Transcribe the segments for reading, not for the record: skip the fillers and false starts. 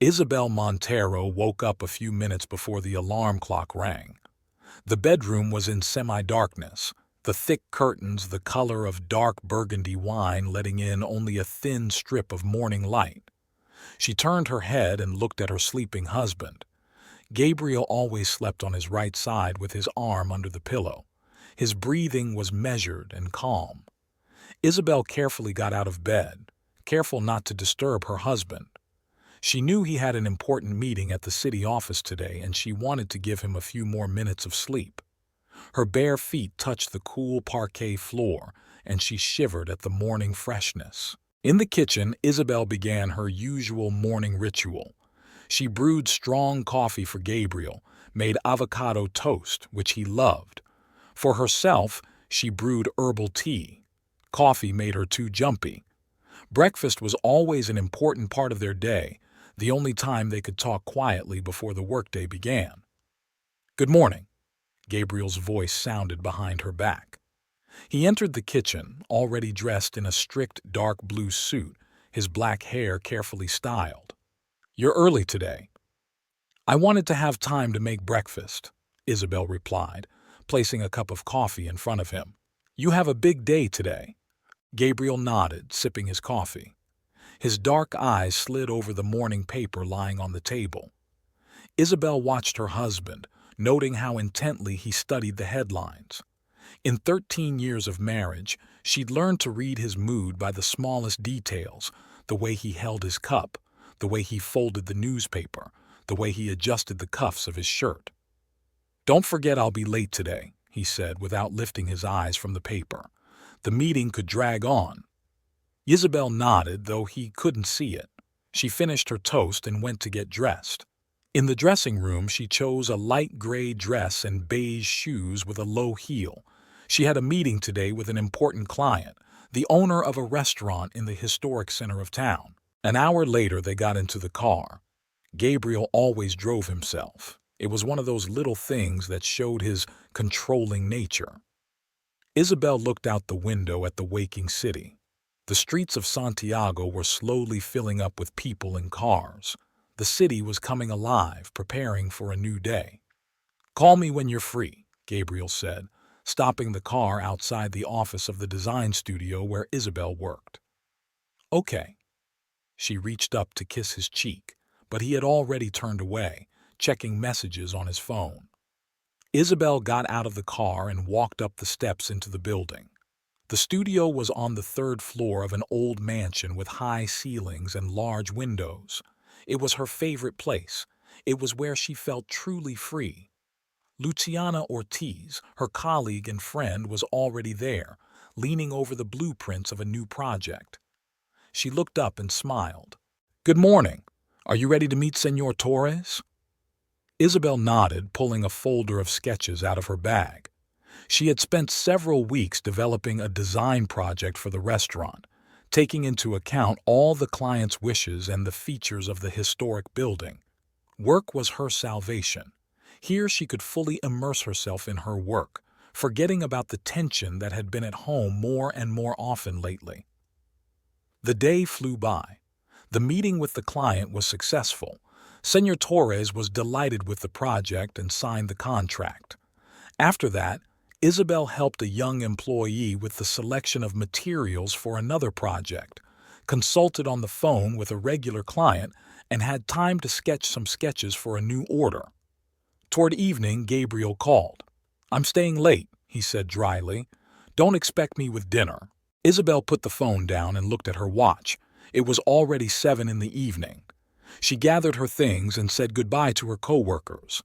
Isabel Montero woke up a few minutes before the alarm clock rang. The bedroom was in semi-darkness, the thick curtains the color of dark burgundy wine letting in only a thin strip of morning light. She turned her head and looked at her sleeping husband. Gabriel always slept on his right side with his arm under the pillow. His breathing was measured and calm. Isabel carefully got out of bed, careful not to disturb her husband. She knew he had an important meeting at the city office today, and she wanted to give him a few more minutes of sleep. Her bare feet touched the cool parquet floor, and she shivered at the morning freshness. In the kitchen, Isabel began her usual morning ritual. She brewed strong coffee for Gabriel, made avocado toast, which he loved. For herself, she brewed herbal tea. Coffee made her too jumpy. Breakfast was always an important part of their day, the only time they could talk quietly before the workday began. "Good morning," Gabriel's voice sounded behind her back. He entered the kitchen, already dressed in a strict dark blue suit, his black hair carefully styled. "You're early today." "I wanted to have time to make breakfast," Isabel replied, placing a cup of coffee in front of him. "You have a big day today." Gabriel nodded, sipping his coffee. His dark eyes slid over the morning paper lying on the table. Isabel watched her husband, noting how intently he studied the headlines. In 13 years of marriage, she'd learned to read his mood by the smallest details, the way he held his cup, the way he folded the newspaper, the way he adjusted the cuffs of his shirt. "Don't forget I'll be late today," he said without lifting his eyes from the paper. The meeting could drag on. Isabel nodded, though he couldn't see it. She finished her toast and went to get dressed. In the dressing room, she chose a light gray dress and beige shoes with a low heel. She had a meeting today with an important client, the owner of a restaurant in the historic center of town. An hour later, they got into the car. Gabriel always drove himself. It was one of those little things that showed his controlling nature. Isabel looked out the window at the waking city. The streets of Santiago were slowly filling up with people and cars. The city was coming alive, preparing for a new day. "Call me when you're free," Gabriel said, stopping the car outside the office of the design studio where Isabel worked. "Okay." She reached up to kiss his cheek, but he had already turned away, checking messages on his phone. Isabel got out of the car and walked up the steps into the building. The studio was on the third floor of an old mansion with high ceilings and large windows. It was her favorite place. It was where she felt truly free. Luciana Ortiz, her colleague and friend, was already there, leaning over the blueprints of a new project. She looked up and smiled. "Good morning. Are you ready to meet Senor Torres?" Isabel nodded, pulling a folder of sketches out of her bag. She had spent several weeks developing a design project for the restaurant, taking into account all the client's wishes and the features of the historic building. Work was her salvation. Here she could fully immerse herself in her work, forgetting about the tension that had been at home more and more often lately. The day flew by. The meeting with the client was successful. Senor Torres was delighted with the project and signed the contract. After that, Isabel helped a young employee with the selection of materials for another project, consulted on the phone with a regular client, and had time to sketch some sketches for a new order. Toward evening, Gabriel called. "I'm staying late," he said dryly. "Don't expect me with dinner." Isabel put the phone down and looked at her watch. It was already 7 in the evening. She gathered her things and said goodbye to her coworkers.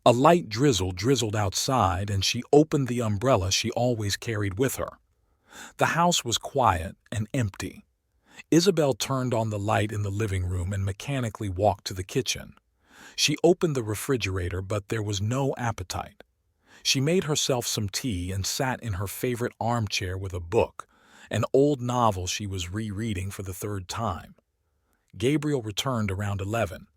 A light drizzle drizzled outside, and she opened the umbrella she always carried with her. The house was quiet and empty. Isabel turned on the light in the living room and mechanically walked to the kitchen. She opened the refrigerator, but there was no appetite. She made herself some tea and sat in her favorite armchair with a book, an old novel she was rereading for the third time. Gabriel returned around 11.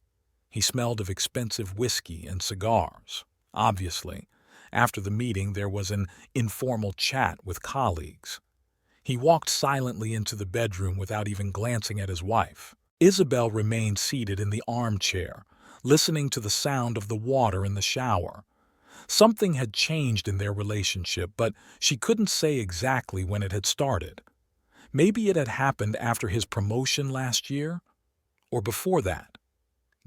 He smelled of expensive whiskey and cigars. Obviously, after the meeting there was an informal chat with colleagues. He walked silently into the bedroom without even glancing at his wife. Isabel remained seated in the armchair, listening to the sound of the water in the shower. Something had changed in their relationship, but she couldn't say exactly when it had started. Maybe it had happened after his promotion last year, or before that.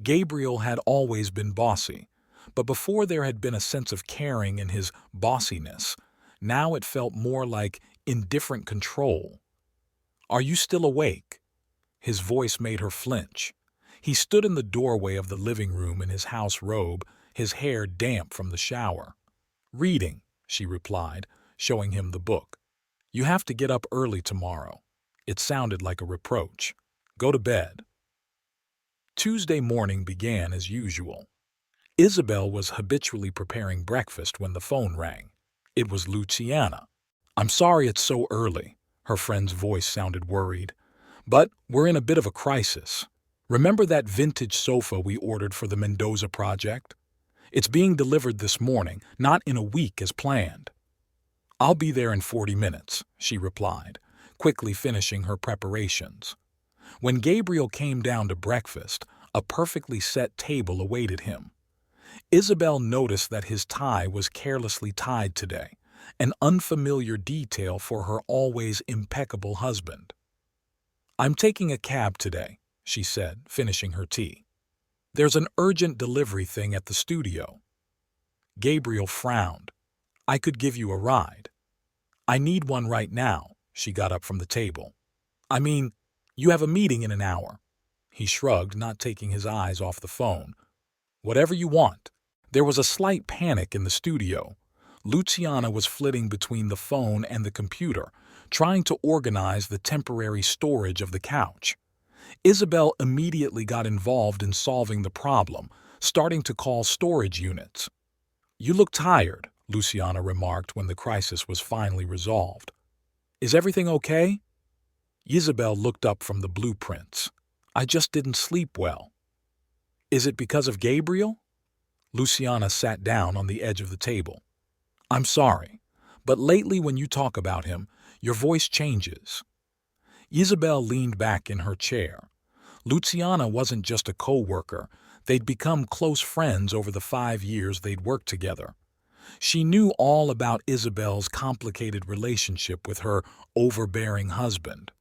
Gabriel had always been bossy, but before there had been a sense of caring in his bossiness. Now it felt more like indifferent control. "Are you still awake?" His voice made her flinch. He stood in the doorway of the living room in his house robe, his hair damp from the shower. "Reading," she replied, showing him the book. "You have to get up early tomorrow." It sounded like a reproach. "Go to bed." Tuesday morning began as usual. Isabel was habitually preparing breakfast when the phone rang. It was Luciana. "I'm sorry it's so early." Her friend's voice sounded worried. "But we're in a bit of a crisis. Remember that vintage sofa we ordered for the Mendoza project? It's being delivered this morning, not in a week as planned." "I'll be there in 40 minutes," she replied, quickly finishing her preparations. When Gabriel came down to breakfast, a perfectly set table awaited him. Isabel noticed that his tie was carelessly tied today, an unfamiliar detail for her always impeccable husband. "I'm taking a cab today," she said, finishing her tea. "There's an urgent delivery thing at the studio." Gabriel frowned. "I could give you a ride." "I need one right now." She got up from the table. "I mean, you have a meeting in an hour." He shrugged, not taking his eyes off the phone. "Whatever you want." There was a slight panic in the studio. Luciana was flitting between the phone and the computer, trying to organize the temporary storage of the couch. Isabel immediately got involved in solving the problem, starting to call storage units. "You look tired," Luciana remarked when the crisis was finally resolved. "Is everything okay?" Isabel looked up from the blueprints. "I just didn't sleep well." "Is it because of Gabriel?" Luciana sat down on the edge of the table. "I'm sorry, but lately when you talk about him, your voice changes." Isabel leaned back in her chair. Luciana wasn't just a co-worker. They'd become close friends over the 5 years they'd worked together. She knew all about Isabel's complicated relationship with her overbearing husband.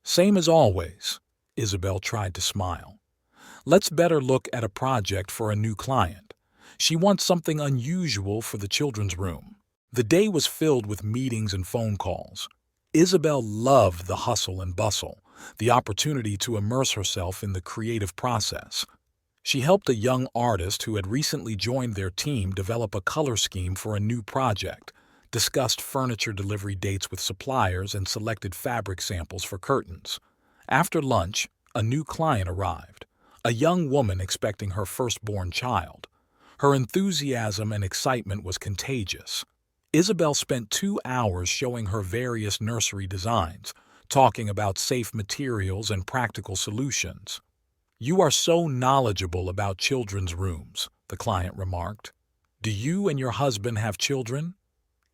"Same as always," Isabel tried to smile. "Let's better look at a project for a new client. She wants something unusual for the children's room." The day was filled with meetings and phone calls. Isabel loved the hustle and bustle, the opportunity to immerse herself in the creative process. She helped a young artist who had recently joined their team develop a color scheme for a new project, discussed furniture delivery dates with suppliers, and selected fabric samples for curtains. After lunch, a new client arrived, a young woman expecting her firstborn child. Her enthusiasm and excitement was contagious. Isabel spent 2 hours showing her various nursery designs, talking about safe materials and practical solutions. "You are so knowledgeable about children's rooms," the client remarked. "Do you and your husband have children?"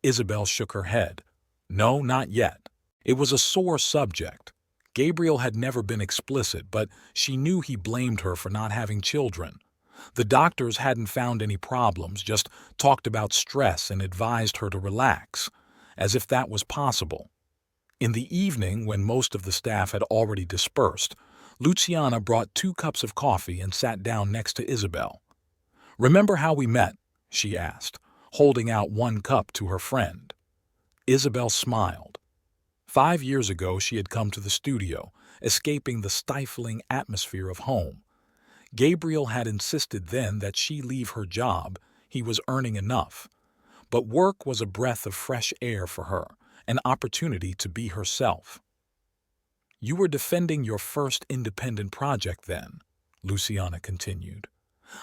Isabel shook her head. "No, not yet." It was a sore subject. Gabriel had never been explicit, but she knew he blamed her for not having children. The doctors hadn't found any problems, just talked about stress and advised her to relax, as if that was possible. In the evening, when most of the staff had already dispersed, Luciana brought 2 cups of coffee and sat down next to Isabel. "Remember how we met?" she asked, holding out 1 cup to her friend. Isabel smiled. 5 years ago she had come to the studio, escaping the stifling atmosphere of home. Gabriel had insisted then that she leave her job. He was earning enough. But work was a breath of fresh air for her, an opportunity to be herself. "You were defending your first independent project then," Luciana continued.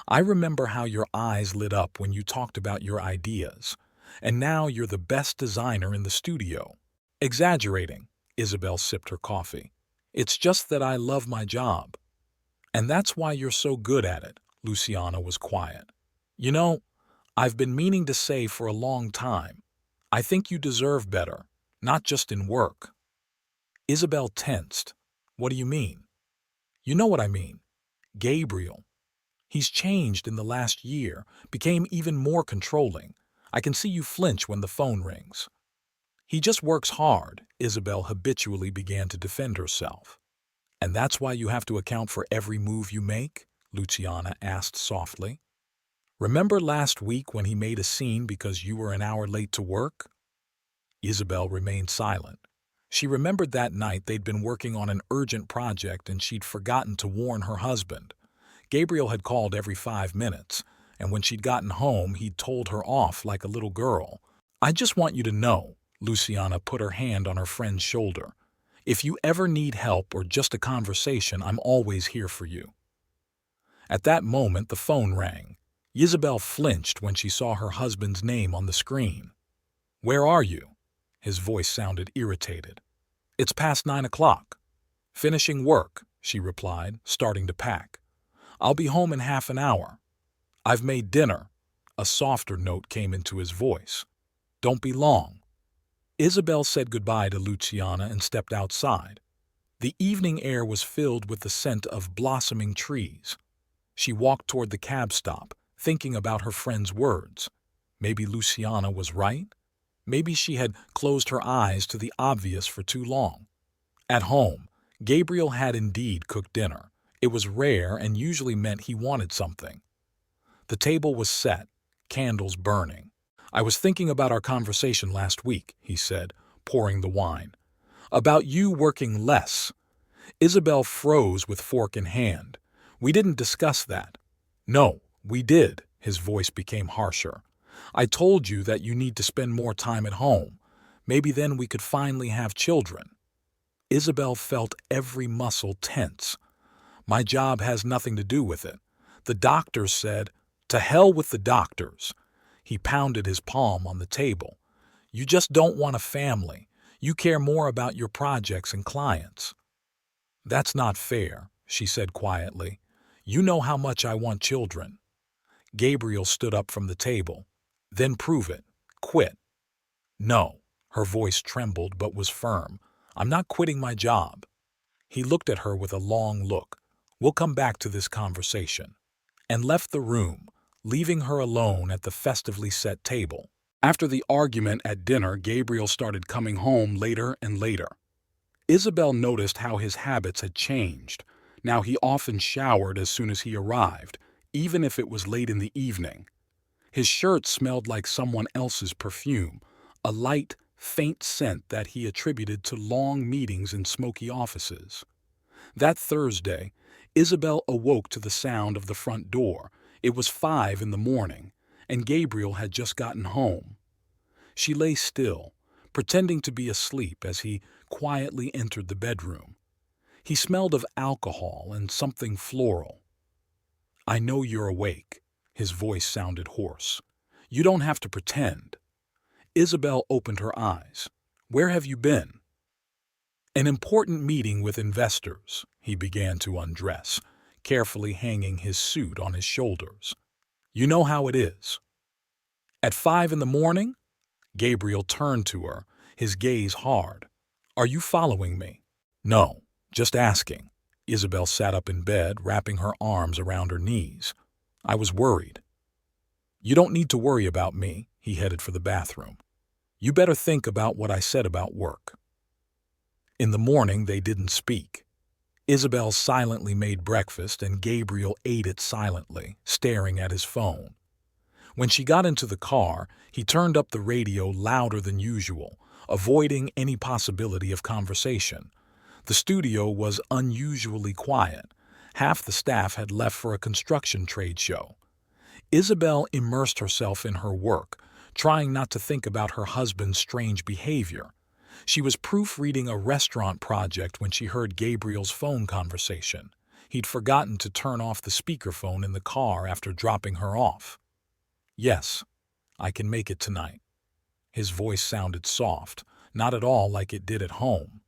"I remember how your eyes lit up when you talked about your ideas. And now you're the best designer in the studio." "Exaggerating," Isabel sipped her coffee. "It's just that I love my job." "And that's why you're so good at it," Luciana was quiet. "You know, I've been meaning to say for a long time, I think you deserve better, not just in work." Isabel tensed. "What do you mean?" You know what I mean. Gabriel. He's changed in the last year, became even more controlling. I can see you flinch when the phone rings. He just works hard, Isabel habitually began to defend herself. And that's why you have to account for every move you make? Luciana asked softly. Remember last week when he made a scene because you were an hour late to work? Isabel remained silent. She remembered that night they'd been working on an urgent project and she'd forgotten to warn her husband. Gabriel had called every 5 minutes, and when she'd gotten home, he'd told her off like a little girl. I just want you to know, Luciana put her hand on her friend's shoulder. If you ever need help or just a conversation, I'm always here for you. At that moment, the phone rang. Isabel flinched when she saw her husband's name on the screen. Where are you? His voice sounded irritated. It's past 9 o'clock. Finishing work, she replied, starting to pack. I'll be home in half an hour. I've made dinner. A softer note came into his voice. Don't be long. Isabel said goodbye to Luciana and stepped outside. The evening air was filled with the scent of blossoming trees. She walked toward the cab stop, thinking about her friend's words. Maybe Luciana was right? Maybe she had closed her eyes to the obvious for too long. At home, Gabriel had indeed cooked dinner. It was rare and usually meant he wanted something. The table was set, candles burning. I was thinking about our conversation last week, he said, pouring the wine. About you working less. Isabel froze with fork in hand. We didn't discuss that. No, we did. His voice became harsher. I told you that you need to spend more time at home. Maybe then we could finally have children. Isabel felt every muscle tense. My job has nothing to do with it. The doctors said, to hell with the doctors. He pounded his palm on the table. You just don't want a family. You care more about your projects and clients. That's not fair, she said quietly. You know how much I want children. Gabriel stood up from the table. Then prove it. Quit. No. Her voice trembled but was firm. I'm not quitting my job. He looked at her with a long look. We'll come back to this conversation. And left the room, leaving her alone at the festively set table. After the argument at dinner, Gabriel started coming home later and later. Isabel noticed how his habits had changed. Now he often showered as soon as he arrived, even if it was late in the evening. His shirt smelled like someone else's perfume, a light, faint scent that he attributed to long meetings in smoky offices. That Thursday, Isabel awoke to the sound of the front door. It was 5 in the morning, and Gabriel had just gotten home. She lay still, pretending to be asleep as he quietly entered the bedroom. He smelled of alcohol and something floral. I know you're awake. His voice sounded hoarse. You don't have to pretend. Isabel opened her eyes. Where have you been? An important meeting with investors. He began to undress, carefully hanging his suit on his shoulders. You know how it is. At 5 in the morning? Gabriel turned to her, his gaze hard. Are you following me? No, just asking. Isabel sat up in bed, wrapping her arms around her knees. I was worried. You don't need to worry about me. He headed for the bathroom. You better think about what I said about work. In the morning, they didn't speak. Isabel silently made breakfast and Gabriel ate it silently, staring at his phone. When she got into the car, he turned up the radio louder than usual, avoiding any possibility of conversation. The studio was unusually quiet. Half the staff had left for a construction trade show. Isabel immersed herself in her work, trying not to think about her husband's strange behavior. She was proofreading a restaurant project when she heard Gabriel's phone conversation. He'd forgotten to turn off the speakerphone in the car after dropping her off. Yes, I can make it tonight. His voice sounded soft, not at all like it did at home.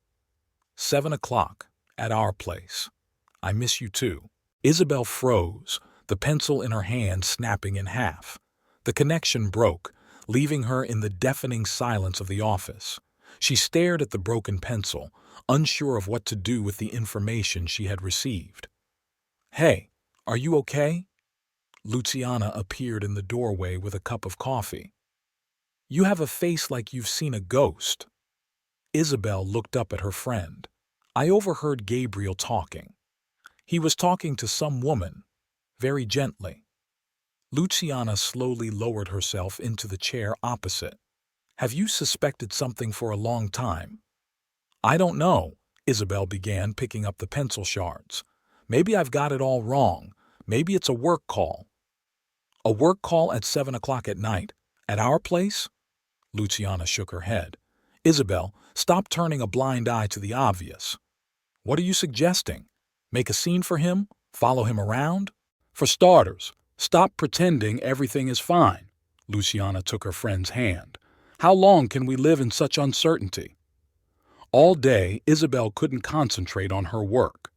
7 o'clock, at our place. I miss you too. Isabel froze, the pencil in her hand snapping in half. The connection broke, leaving her in the deafening silence of the office. She stared at the broken pencil, unsure of what to do with the information she had received. "Hey, are you okay?" Luciana appeared in the doorway with a cup of coffee. "You have a face like you've seen a ghost." Isabel looked up at her friend. "I overheard Gabriel talking. He was talking to some woman, very gently." Luciana slowly lowered herself into the chair opposite. "Have you suspected something for a long time?" "I don't know," Isabel began, picking up the pencil shards. "Maybe I've got it all wrong. Maybe it's a work call." "A work call at 7 o'clock at night? At our place?" Luciana shook her head. "Isabel, stop turning a blind eye to the obvious. What are you suggesting? Make a scene for him? Follow him around?" "For starters, stop pretending everything is fine." Luciana took her friend's hand. "How long can we live in such uncertainty?" All day, Isabel couldn't concentrate on her work.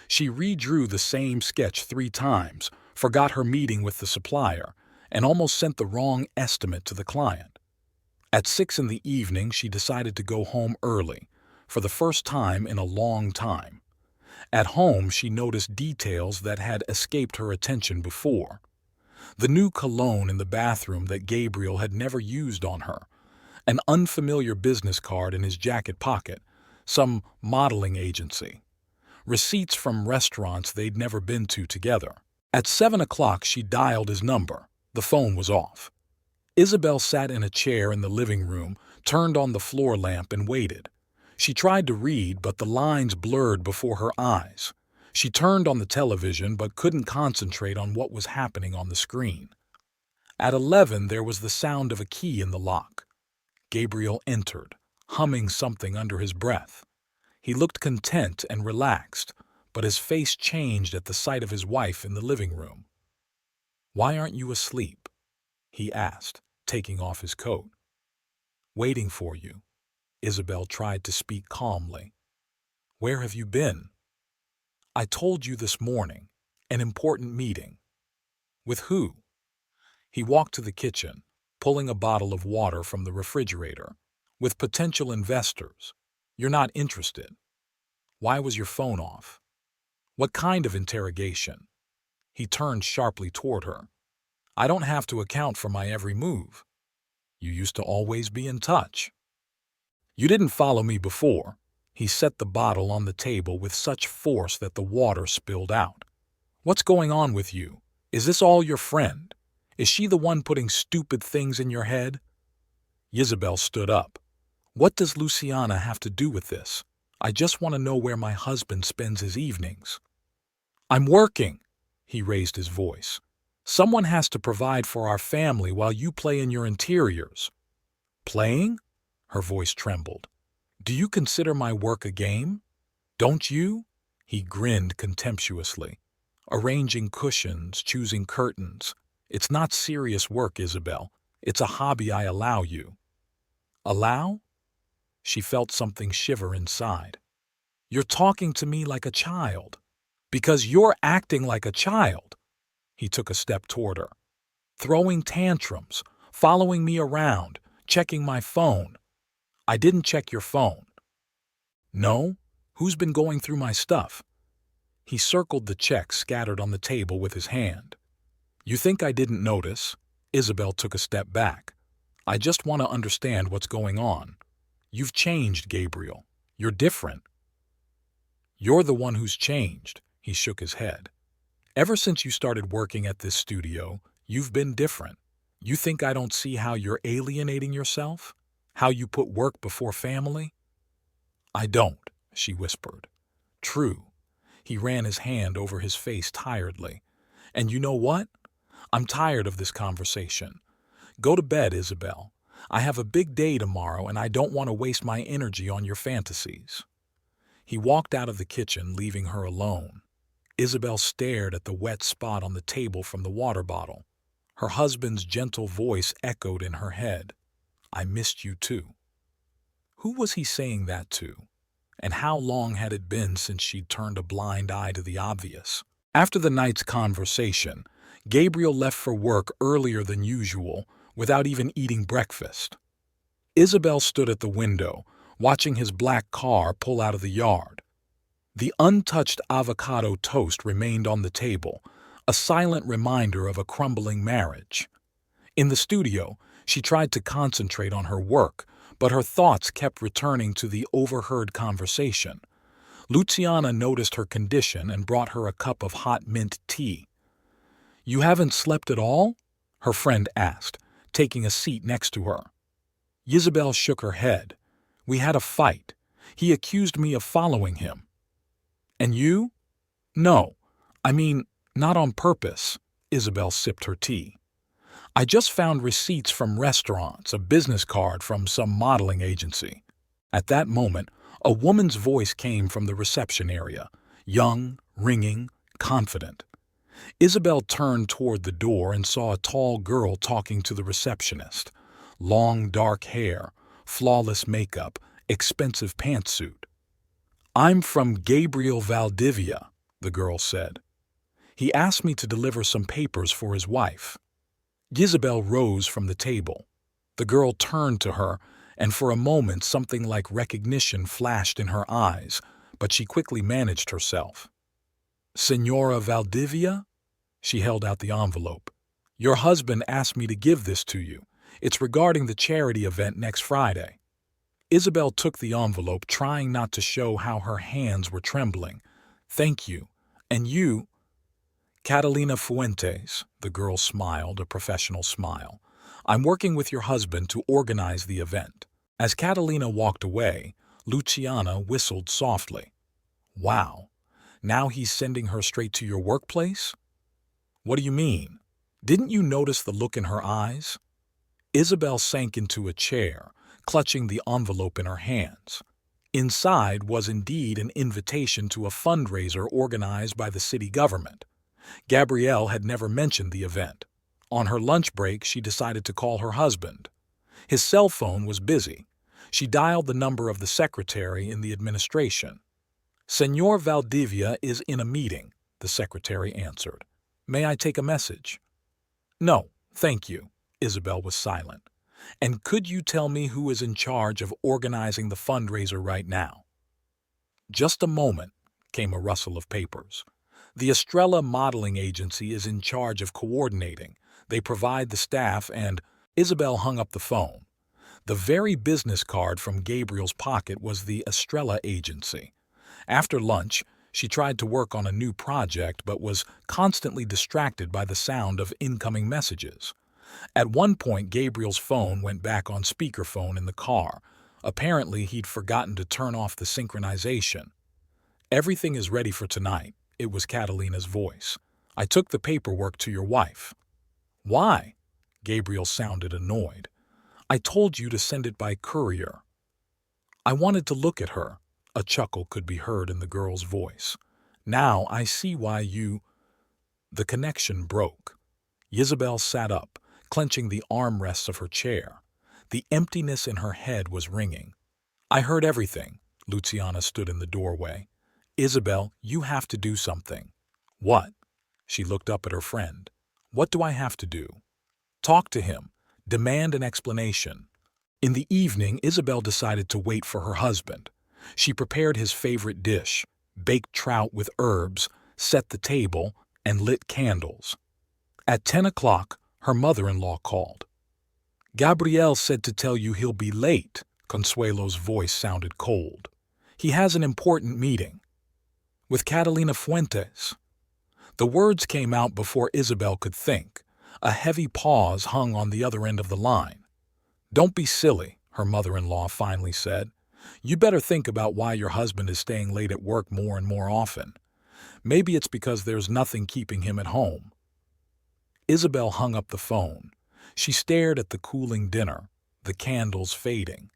She redrew the same sketch 3 times, forgot her meeting with the supplier, and almost sent the wrong estimate to the client. At 6 in the evening, she decided to go home early, for the first time in a long time. At home, she noticed details that had escaped her attention before. The new cologne in the bathroom that Gabriel had never used on her, an unfamiliar business card in his jacket pocket, some modeling agency, receipts from restaurants they'd never been to together. At 7 o'clock, she dialed his number. The phone was off. Isabel sat in a chair in the living room, turned on the floor lamp, and waited. She tried to read, but the lines blurred before her eyes. She turned on the television, but couldn't concentrate on what was happening on the screen. At 11, there was the sound of a key in the lock. Gabriel entered, humming something under his breath. He looked content and relaxed, but his face changed at the sight of his wife in the living room. "Why aren't you asleep?" he asked, taking off his coat. "Waiting for you." Isabel tried to speak calmly. "Where have you been?" "I told you this morning. An important meeting." "With who?" He walked to the kitchen, pulling a bottle of water from the refrigerator. "With potential investors. You're not interested." "Why was your phone off?" "What kind of interrogation?" He turned sharply toward her. "I don't have to account for my every move. You used to always be in touch." "You didn't follow me before." He set the bottle on the table with such force that the water spilled out. "What's going on with you? Is this all your friend? Is she the one putting stupid things in your head?" Isabel stood up. "What does Luciana have to do with this? I just want to know where my husband spends his evenings." "I'm working." He raised his voice. "Someone has to provide for our family while you play in your interiors." "Playing?" Her voice trembled. "Do you consider my work a game? Don't you?" He grinned contemptuously. "Arranging cushions, choosing curtains. It's not serious work, Isabel. It's a hobby I allow you." "Allow?" She felt something shiver inside. "You're talking to me like a child." "Because you're acting like a child." He took a step toward her. "Throwing tantrums, following me around, checking my phone." "I didn't check your phone." "No? Who's been going through my stuff?" He circled the checks scattered on the table with his hand. "You think I didn't notice?" Isabel took a step back. "I just want to understand what's going on. You've changed, Gabriel. You're different." "You're the one who's changed." He shook his head. "Ever since you started working at this studio, you've been different. You think I don't see how you're alienating yourself? How you put work before family?" "I don't," she whispered. "True." He ran his hand over his face tiredly. "And you know what? I'm tired of this conversation. Go to bed, Isabel. I have a big day tomorrow and I don't want to waste my energy on your fantasies." He walked out of the kitchen, leaving her alone. Isabel stared at the wet spot on the table from the water bottle. Her husband's gentle voice echoed in her head. "I missed you too." Who was he saying that to? And how long had it been since she'd turned a blind eye to the obvious? After the night's conversation, Gabriel left for work earlier than usual without even eating breakfast. Isabel stood at the window, watching his black car pull out of the yard. The untouched avocado toast remained on the table, a silent reminder of a crumbling marriage. In the studio, she tried to concentrate on her work, but her thoughts kept returning to the overheard conversation. Luciana noticed her condition and brought her a cup of hot mint tea. "You haven't slept at all?" her friend asked, taking a seat next to her. Isabel shook her head. "We had a fight. He accused me of following him." "And you?" "No. I mean, not on purpose." Isabel sipped her tea. "I just found receipts from restaurants, a business card from some modeling agency." At that moment, a woman's voice came from the reception area, young, ringing, confident. Isabel turned toward the door and saw a tall girl talking to the receptionist. Long, dark hair, flawless makeup, expensive pantsuit. "I'm from Gabriel Valdivia," the girl said. "He asked me to deliver some papers for his wife." Isabel rose from the table. The girl turned to her, and for a moment something like recognition flashed in her eyes, but she quickly managed herself. "Senora Valdivia?" She held out the envelope. "Your husband asked me to give this to you. It's regarding the charity event next Friday." Isabel took the envelope, trying not to show how her hands were trembling. "Thank you. And you?" "Catalina Fuentes," the girl smiled, a professional smile. "I'm working with your husband to organize the event." As Catalina walked away, Luciana whistled softly. "Wow, now he's sending her straight to your workplace?" "What do you mean? Didn't you notice the look in her eyes?" Isabel sank into a chair, clutching the envelope in her hands. Inside was indeed an invitation to a fundraiser organized by the city government. Gabrielle had never mentioned the event. On her lunch break, she decided to call her husband. His cell phone was busy. She dialed the number of the secretary in the administration. "Senor Valdivia is in a meeting," the secretary answered. "May I take a message?" "No, thank you." Isabel was silent. "And could you tell me who is in charge of organizing the fundraiser right now?" "Just a moment," came a rustle of papers. "The Estrella Modeling Agency is in charge of coordinating. They provide the staff and—" Isabel hung up the phone. The very business card from Gabriel's pocket was the Estrella Agency. After lunch, she tried to work on a new project but was constantly distracted by the sound of incoming messages. At one point, Gabriel's phone went back on speakerphone in the car. Apparently, he'd forgotten to turn off the synchronization. "Everything is ready for tonight," it was Catalina's voice. "I took the paperwork to your wife." "Why?" Gabriel sounded annoyed. "I told you to send it by courier." "I wanted to look at her." A chuckle could be heard in the girl's voice. "Now I see why you—" The connection broke. Isabel sat up, clenching the armrests of her chair. The emptiness in her head was ringing. "I heard everything." Luciana stood in the doorway. "Isabel, you have to do something." "What?" She looked up at her friend. "What do I have to do?" "Talk to him. Demand an explanation." In the evening, Isabel decided to wait for her husband. She prepared his favorite dish, baked trout with herbs, set the table, and lit candles. At 10 o'clock, her mother-in-law called. "Gabriel said to tell you he'll be late." Consuelo's voice sounded cold. "He has an important meeting." "With Catalina Fuentes." The words came out before Isabel could think. A heavy pause hung on the other end of the line. "Don't be silly," her mother-in-law finally said. "You better think about why your husband is staying late at work more and more often. Maybe it's because there's nothing keeping him at home." Isabel hung up the phone. She stared at the cooling dinner, the candles fading.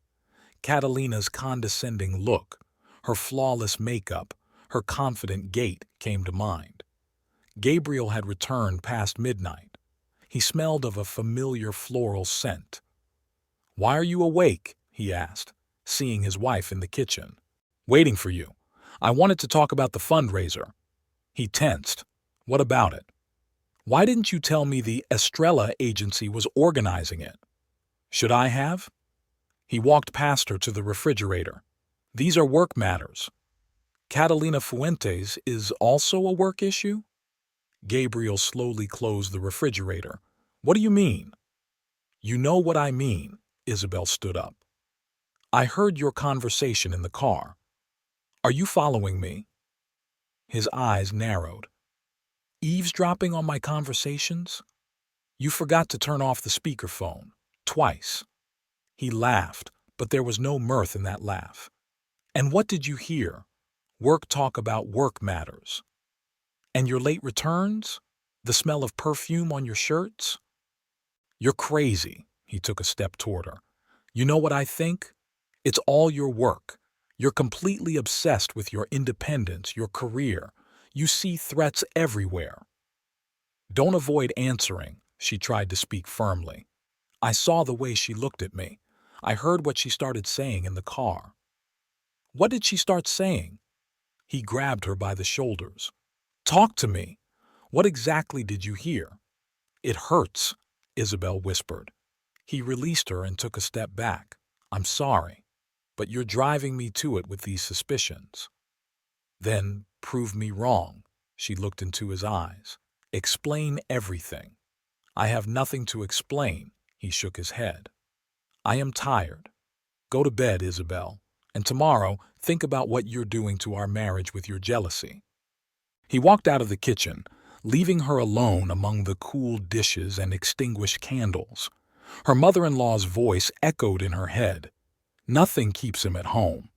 Catalina's condescending look, her flawless makeup, her confident gait came to mind. Gabriel had returned past midnight. He smelled of a familiar floral scent. "Why are you awake?" he asked, seeing his wife in the kitchen. "Waiting for you. I wanted to talk about the fundraiser." He tensed. "What about it?" "Why didn't you tell me the Estrella Agency was organizing it?" "Should I have?" He walked past her to the refrigerator. These are work matters. Catalina Fuentes is also a work issue? Gabriel slowly closed the refrigerator. What do you mean? You know what I mean. Isabel stood up. I heard your conversation in the car. Are you following me? His eyes narrowed. Eavesdropping on my conversations? You forgot to turn off the speakerphone. Twice. He laughed, but there was no mirth in that laugh. And what did you hear? Work talk about work matters. And your late returns? The smell of perfume on your shirts? You're crazy. He took a step toward her. You know what I think? It's all your work. You're completely obsessed with your independence, your career. You see threats everywhere. Don't avoid answering, she tried to speak firmly. I saw the way she looked at me. I heard what she started saying in the car. What did she start saying? He grabbed her by the shoulders. Talk to me. What exactly did you hear? It hurts, Isabel whispered. He released her and took a step back. I'm sorry, but you're driving me to it with these suspicions. Then prove me wrong. She looked into his eyes. Explain everything. I have nothing to explain. He shook his head. I am tired. Go to bed, Isabel, and tomorrow think about what you're doing to our marriage with your jealousy. He walked out of the kitchen, leaving her alone among the cool dishes and extinguished candles. Her mother-in-law's voice echoed in her head. Nothing keeps him at home.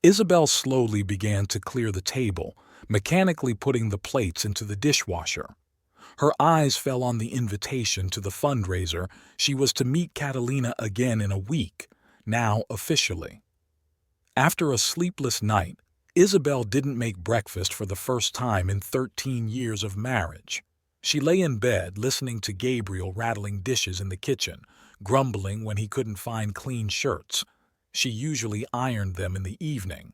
Isabel slowly began to clear the table, mechanically putting the plates into the dishwasher. Her eyes fell on the invitation to the fundraiser. She was to meet Catalina again in a week, now officially. After a sleepless night, Isabel didn't make breakfast for the first time in 13 years of marriage. She lay in bed listening to Gabriel rattling dishes in the kitchen, grumbling when he couldn't find clean shirts. She usually ironed them in the evening.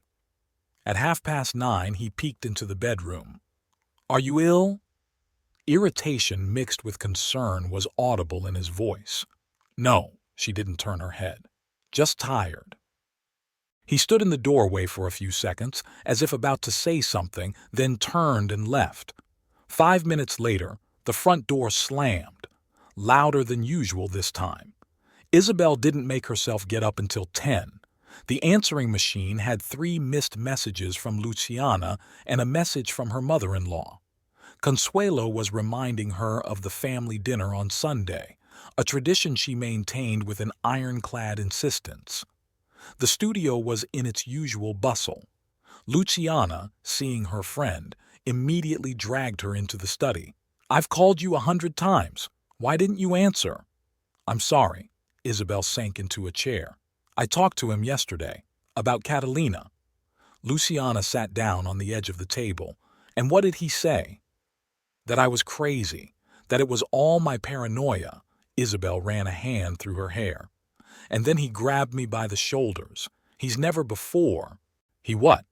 At 9:30, he peeked into the bedroom. Are you ill? Irritation mixed with concern was audible in his voice. No, she didn't turn her head. Just tired. He stood in the doorway for a few seconds, as if about to say something, then turned and left. 5 minutes later, the front door slammed, louder than usual this time. Isabel didn't make herself get up until 10. The answering machine had 3 missed messages from Luciana and a message from her mother-in-law. Consuelo was reminding her of the family dinner on Sunday, a tradition she maintained with an ironclad insistence. The studio was in its usual bustle. Luciana, seeing her friend, immediately dragged her into the study. I've called you 100 times. Why didn't you answer? I'm sorry. Isabel sank into a chair. I talked to him yesterday, about Catalina. Luciana sat down on the edge of the table. And what did he say? That I was crazy, that it was all my paranoia. Isabel ran a hand through her hair. And then he grabbed me by the shoulders. He's never before. He what?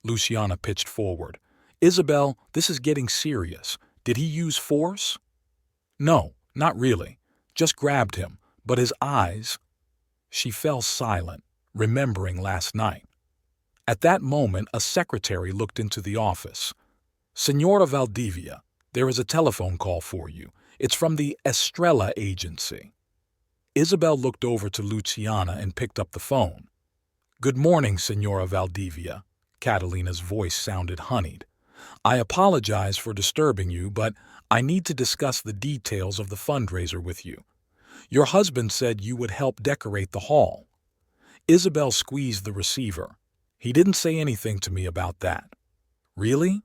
Luciana pitched forward. Isabel, this is getting serious. Did he use force? No, not really. Just grabbed him. But his eyes... She fell silent, remembering last night. At that moment, a secretary looked into the office. Senora Valdivia, there is a telephone call for you. It's from the Estrella agency. Isabel looked over to Luciana and picked up the phone. Good morning, Senora Valdivia. Catalina's voice sounded honeyed. I apologize for disturbing you, but I need to discuss the details of the fundraiser with you. Your husband said you would help decorate the hall. Isabel squeezed the receiver. He didn't say anything to me about that. Really?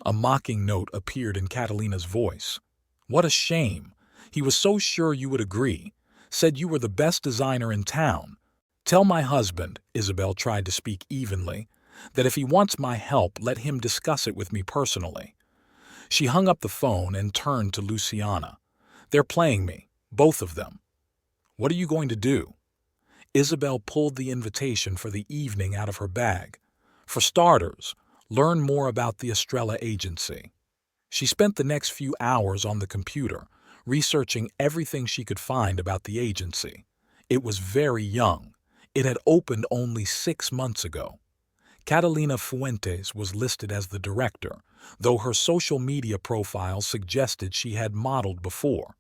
A mocking note appeared in Catalina's voice. What a shame. He was so sure you would agree. Said you were the best designer in town. Tell my husband, Isabel tried to speak evenly, that if he wants my help, let him discuss it with me personally. She hung up the phone and turned to Luciana. They're playing me, both of them. What are you going to do? Isabel pulled the invitation for the evening out of her bag. For starters, learn more about the Estrella agency. She spent the next few hours on the computer, researching everything she could find about the agency. It was very young. It had opened only 6 months ago. Catalina Fuentes was listed as the director, though her social media profile suggested she had modeled before.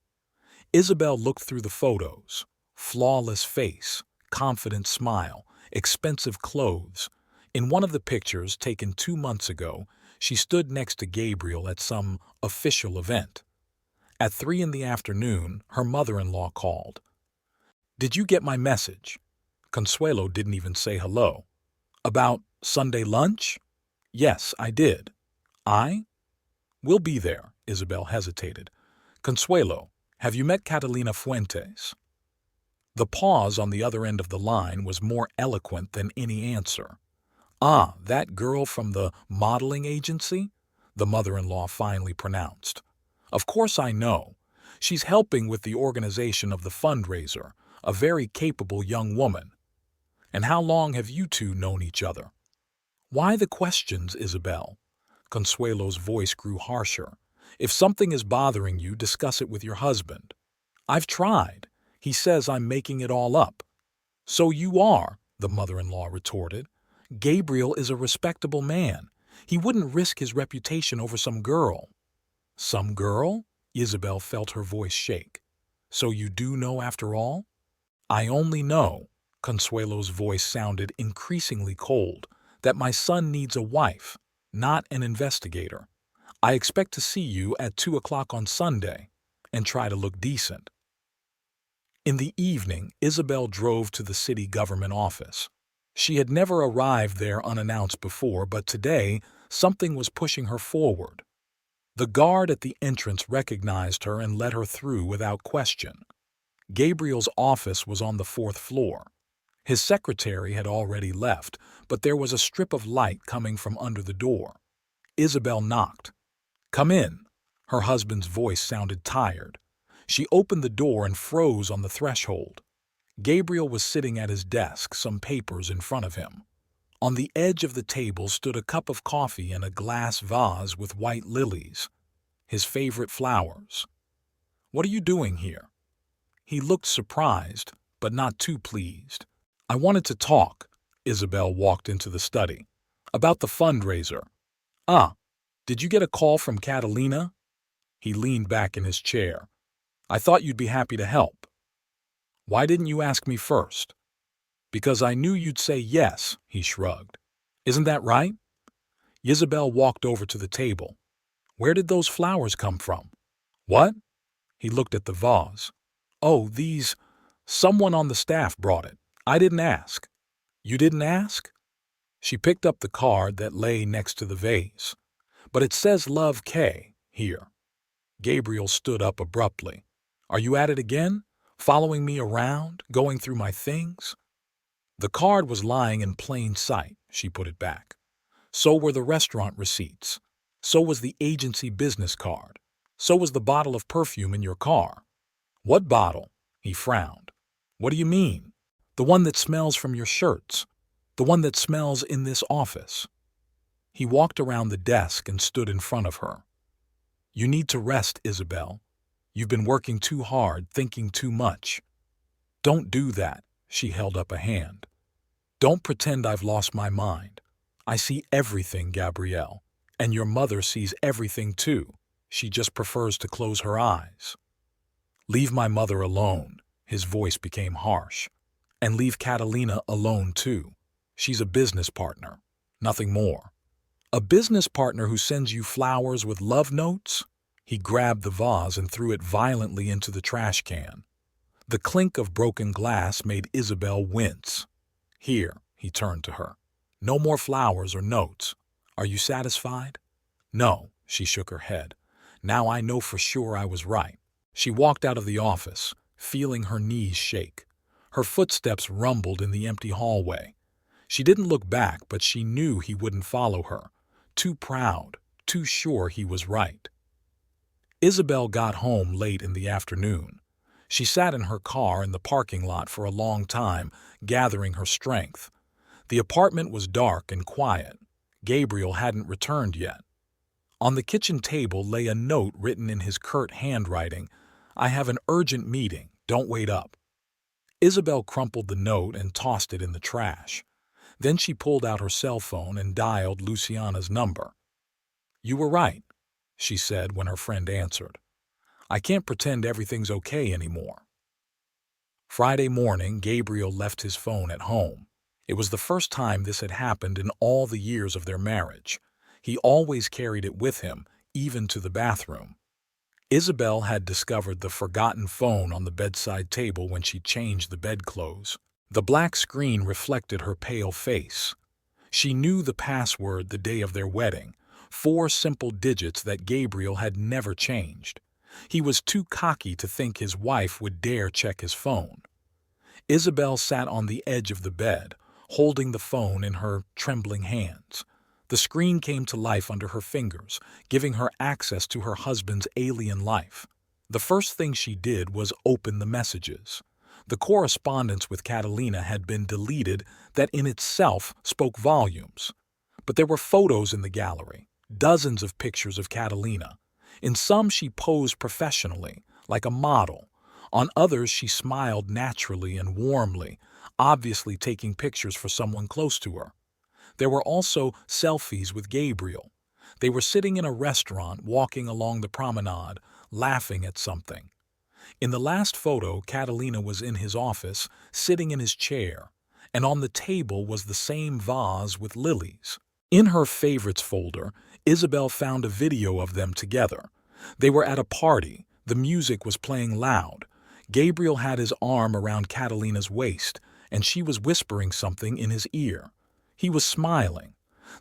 Isabel looked through the photos. Flawless face, confident smile, expensive clothes. In one of the pictures taken 2 months ago, she stood next to Gabriel at some official event. At 3 in the afternoon, her mother-in-law called. "Did you get my message?" Consuelo didn't even say hello. "About Sunday lunch?" "Yes, I did." "I?" "We'll be there," Isabel hesitated. "Consuelo, have you met Catalina Fuentes?" The pause on the other end of the line was more eloquent than any answer. "Ah, that girl from the modeling agency?" the mother-in-law finally pronounced. "Of course I know. She's helping with the organization of the fundraiser, a very capable young woman. And how long have you two known each other?" "Why the questions, Isabel?" Consuelo's voice grew harsher. "If something is bothering you, discuss it with your husband." "I've tried. He says I'm making it all up." "So you are," the mother-in-law retorted. "Gabriel is a respectable man. He wouldn't risk his reputation over some girl." "Some girl?" Isabel felt her voice shake. "So you do know after all?" "I only know," Consuelo's voice sounded increasingly cold, "that my son needs a wife, not an investigator. I expect to see you at 2 o'clock on Sunday, and try to look decent." In the evening, Isabel drove to the city government office. She had never arrived there unannounced before, but today something was pushing her forward. The guard at the entrance recognized her and let her through without question. Gabriel's office was on the 4th floor. His secretary had already left, but there was a strip of light coming from under the door. Isabel knocked. "Come in." Her husband's voice sounded tired. She opened the door and froze on the threshold. Gabriel was sitting at his desk, some papers in front of him. On the edge of the table stood a cup of coffee and a glass vase with white lilies, his favorite flowers. "What are you doing here?" He looked surprised, but not too pleased. "I wanted to talk." Isabel walked into the study. "About the fundraiser." "Ah, did you get a call from Catalina?" He leaned back in his chair. "I thought you'd be happy to help." "Why didn't you ask me first?" "Because I knew you'd say yes," he shrugged. "Isn't that right?" Isabel walked over to the table. "Where did those flowers come from?" "What?" He looked at the vase. "Oh, these... Someone on the staff brought it. I didn't ask." "You didn't ask?" She picked up the card that lay next to the vase. "But it says Love K here." Gabriel stood up abruptly. "Are you at it again? Following me around? Going through my things?" "The card was lying in plain sight," she put it back. "So were the restaurant receipts. So was the agency business card. So was the bottle of perfume in your car." "What bottle?" He frowned. "What do you mean?" "The one that smells from your shirts. The one that smells in this office." He walked around the desk and stood in front of her. "You need to rest, Isabel. You've been working too hard, thinking too much." "Don't do that." She held up a hand. "Don't pretend I've lost my mind. I see everything, Gabrielle. And your mother sees everything too. She just prefers to close her eyes." "Leave my mother alone." His voice became harsh. "And leave Catalina alone too. She's a business partner. Nothing more." "A business partner who sends you flowers with love notes?" He grabbed the vase and threw it violently into the trash can. The clink of broken glass made Isabel wince. "Here," he turned to her. "No more flowers or notes. Are you satisfied?" "No," she shook her head. "Now I know for sure I was right." She walked out of the office, feeling her knees shake. Her footsteps rumbled in the empty hallway. She didn't look back, but she knew he wouldn't follow her. Too proud, too sure he was right. Isabel got home late in the afternoon. She sat in her car in the parking lot for a long time, gathering her strength. The apartment was dark and quiet. Gabriel hadn't returned yet. On the kitchen table lay a note written in his curt handwriting. "I have an urgent meeting. Don't wait up." Isabel crumpled the note and tossed it in the trash. Then she pulled out her cell phone and dialed Luciana's number. "You were right," she said when her friend answered. "I can't pretend everything's okay anymore." Friday morning, Gabriel left his phone at home. It was the first time this had happened in all the years of their marriage. He always carried it with him, even to the bathroom. Isabel had discovered the forgotten phone on the bedside table when she changed the bedclothes. The black screen reflected her pale face. She knew the password the day of their wedding, 4 simple digits that Gabriel had never changed. He was too cocky to think his wife would dare check his phone. Isabel sat on the edge of the bed, holding the phone in her trembling hands. The screen came to life under her fingers, giving her access to her husband's alien life. The first thing she did was open the messages. The correspondence with Catalina had been deleted that in itself spoke volumes. But there were photos in the gallery, dozens of pictures of Catalina. In some she posed professionally, like a model. On others she smiled naturally and warmly, obviously taking pictures for someone close to her. There were also selfies with Gabriel. They were sitting in a restaurant, walking along the promenade, laughing at something. In the last photo, Catalina was in his office, sitting in his chair, and on the table was the same vase with lilies. In her favorites folder, Isabel found a video of them together. They were at a party. The music was playing loud. Gabriel had his arm around Catalina's waist, and she was whispering something in his ear. He was smiling,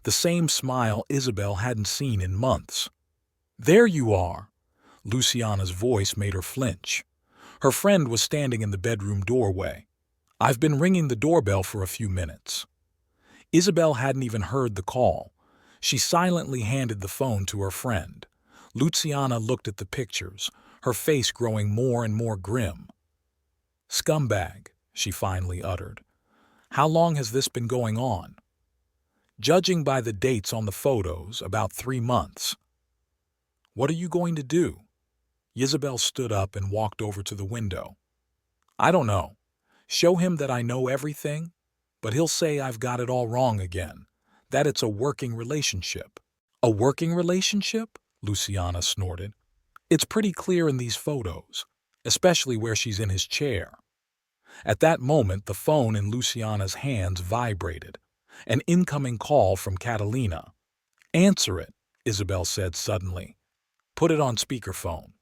the same smile Isabel hadn't seen in months. "There you are!" Luciana's voice made her flinch. Her friend was standing in the bedroom doorway. "I've been ringing the doorbell for a few minutes." Isabel hadn't even heard the call. She silently handed the phone to her friend. Luciana looked at the pictures, her face growing more and more grim. "Scumbag," she finally uttered. "How long has this been going on?" "Judging by the dates on the photos, about 3 months." "What are you going to do?" Isabel stood up and walked over to the window. "I don't know. Show him that I know everything, but he'll say I've got it all wrong again, that it's a working relationship." "A working relationship?" Luciana snorted. "It's pretty clear in these photos, especially where she's in his chair." At that moment, the phone in Luciana's hands vibrated. An incoming call from Catalina. "Answer it," Isabel said suddenly. "Put it on speakerphone."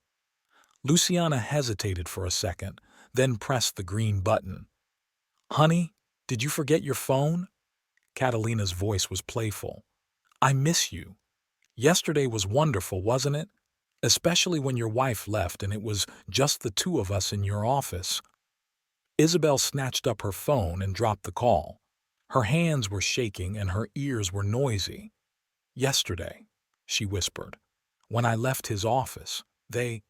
Luciana hesitated for a second, then pressed the green button. "Honey, did you forget your phone?" Catalina's voice was playful. "I miss you. Yesterday was wonderful, wasn't it? Especially when your wife left and it was just the 2 of us in your office." Isabel snatched up her phone and dropped the call. Her hands were shaking and her ears were noisy. "Yesterday," she whispered, "when I left his office, they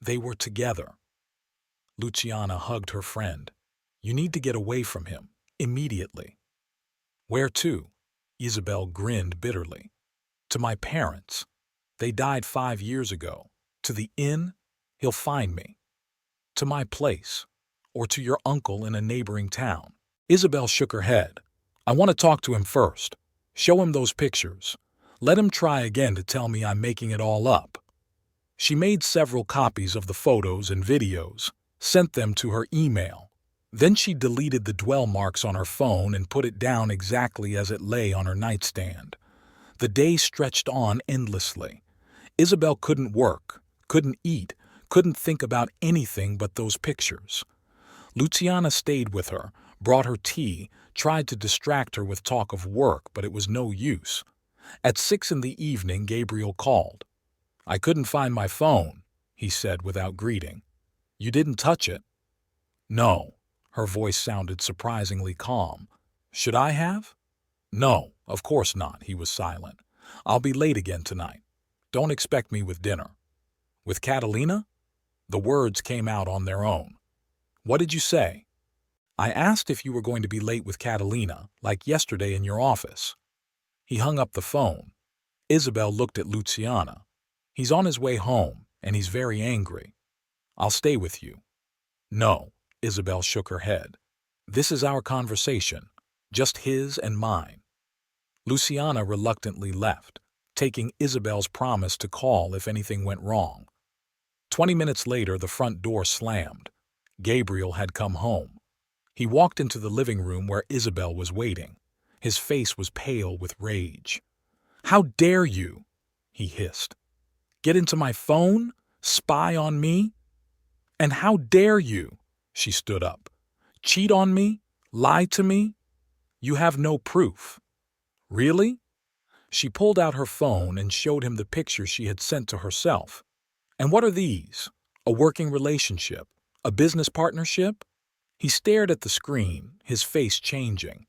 were together." Luciana hugged her friend. "You need to get away from him, immediately." "Where to?" Isabel grinned bitterly. "To my parents. They died 5 years ago. To the inn? He'll find me. To my place. Or to your uncle in a neighboring town." Isabel shook her head. "I want to talk to him first. Show him those pictures. Let him try again to tell me I'm making it all up." She made several copies of the photos and videos, sent them to her email. Then she deleted the dwell marks on her phone and put it down exactly as it lay on her nightstand. The day stretched on endlessly. Isabel couldn't work, couldn't eat, couldn't think about anything but those pictures. Luciana stayed with her, brought her tea, tried to distract her with talk of work, but it was no use. At 6 in the evening, Gabriel called. "I couldn't find my phone," he said without greeting. "You didn't touch it?" "No." Her voice sounded surprisingly calm. "Should I have?" "No, of course not." He was silent. "I'll be late again tonight. Don't expect me with dinner." "With Catalina?" The words came out on their own. "What did you say?" "I asked if you were going to be late with Catalina, like yesterday in your office." He hung up the phone. Isabel looked at Luciana. "He's on his way home, and he's very angry." "I'll stay with you." "No." Isabel shook her head. This is our conversation, just his and mine. Luciana reluctantly left, taking Isabel's promise to call if anything went wrong. 20 minutes later, the front door slammed. Gabriel had come home. He walked into the living room where Isabel was waiting. His face was pale with rage. "How dare you?" he hissed. "Get into my phone? Spy on me? And how dare you?" She stood up. "Cheat on me? Lie to me? You have no proof." "Really?" She pulled out her phone and showed him the pictures she had sent to herself. "And what are these? A working relationship? A business partnership?" He stared at the screen, his face changing.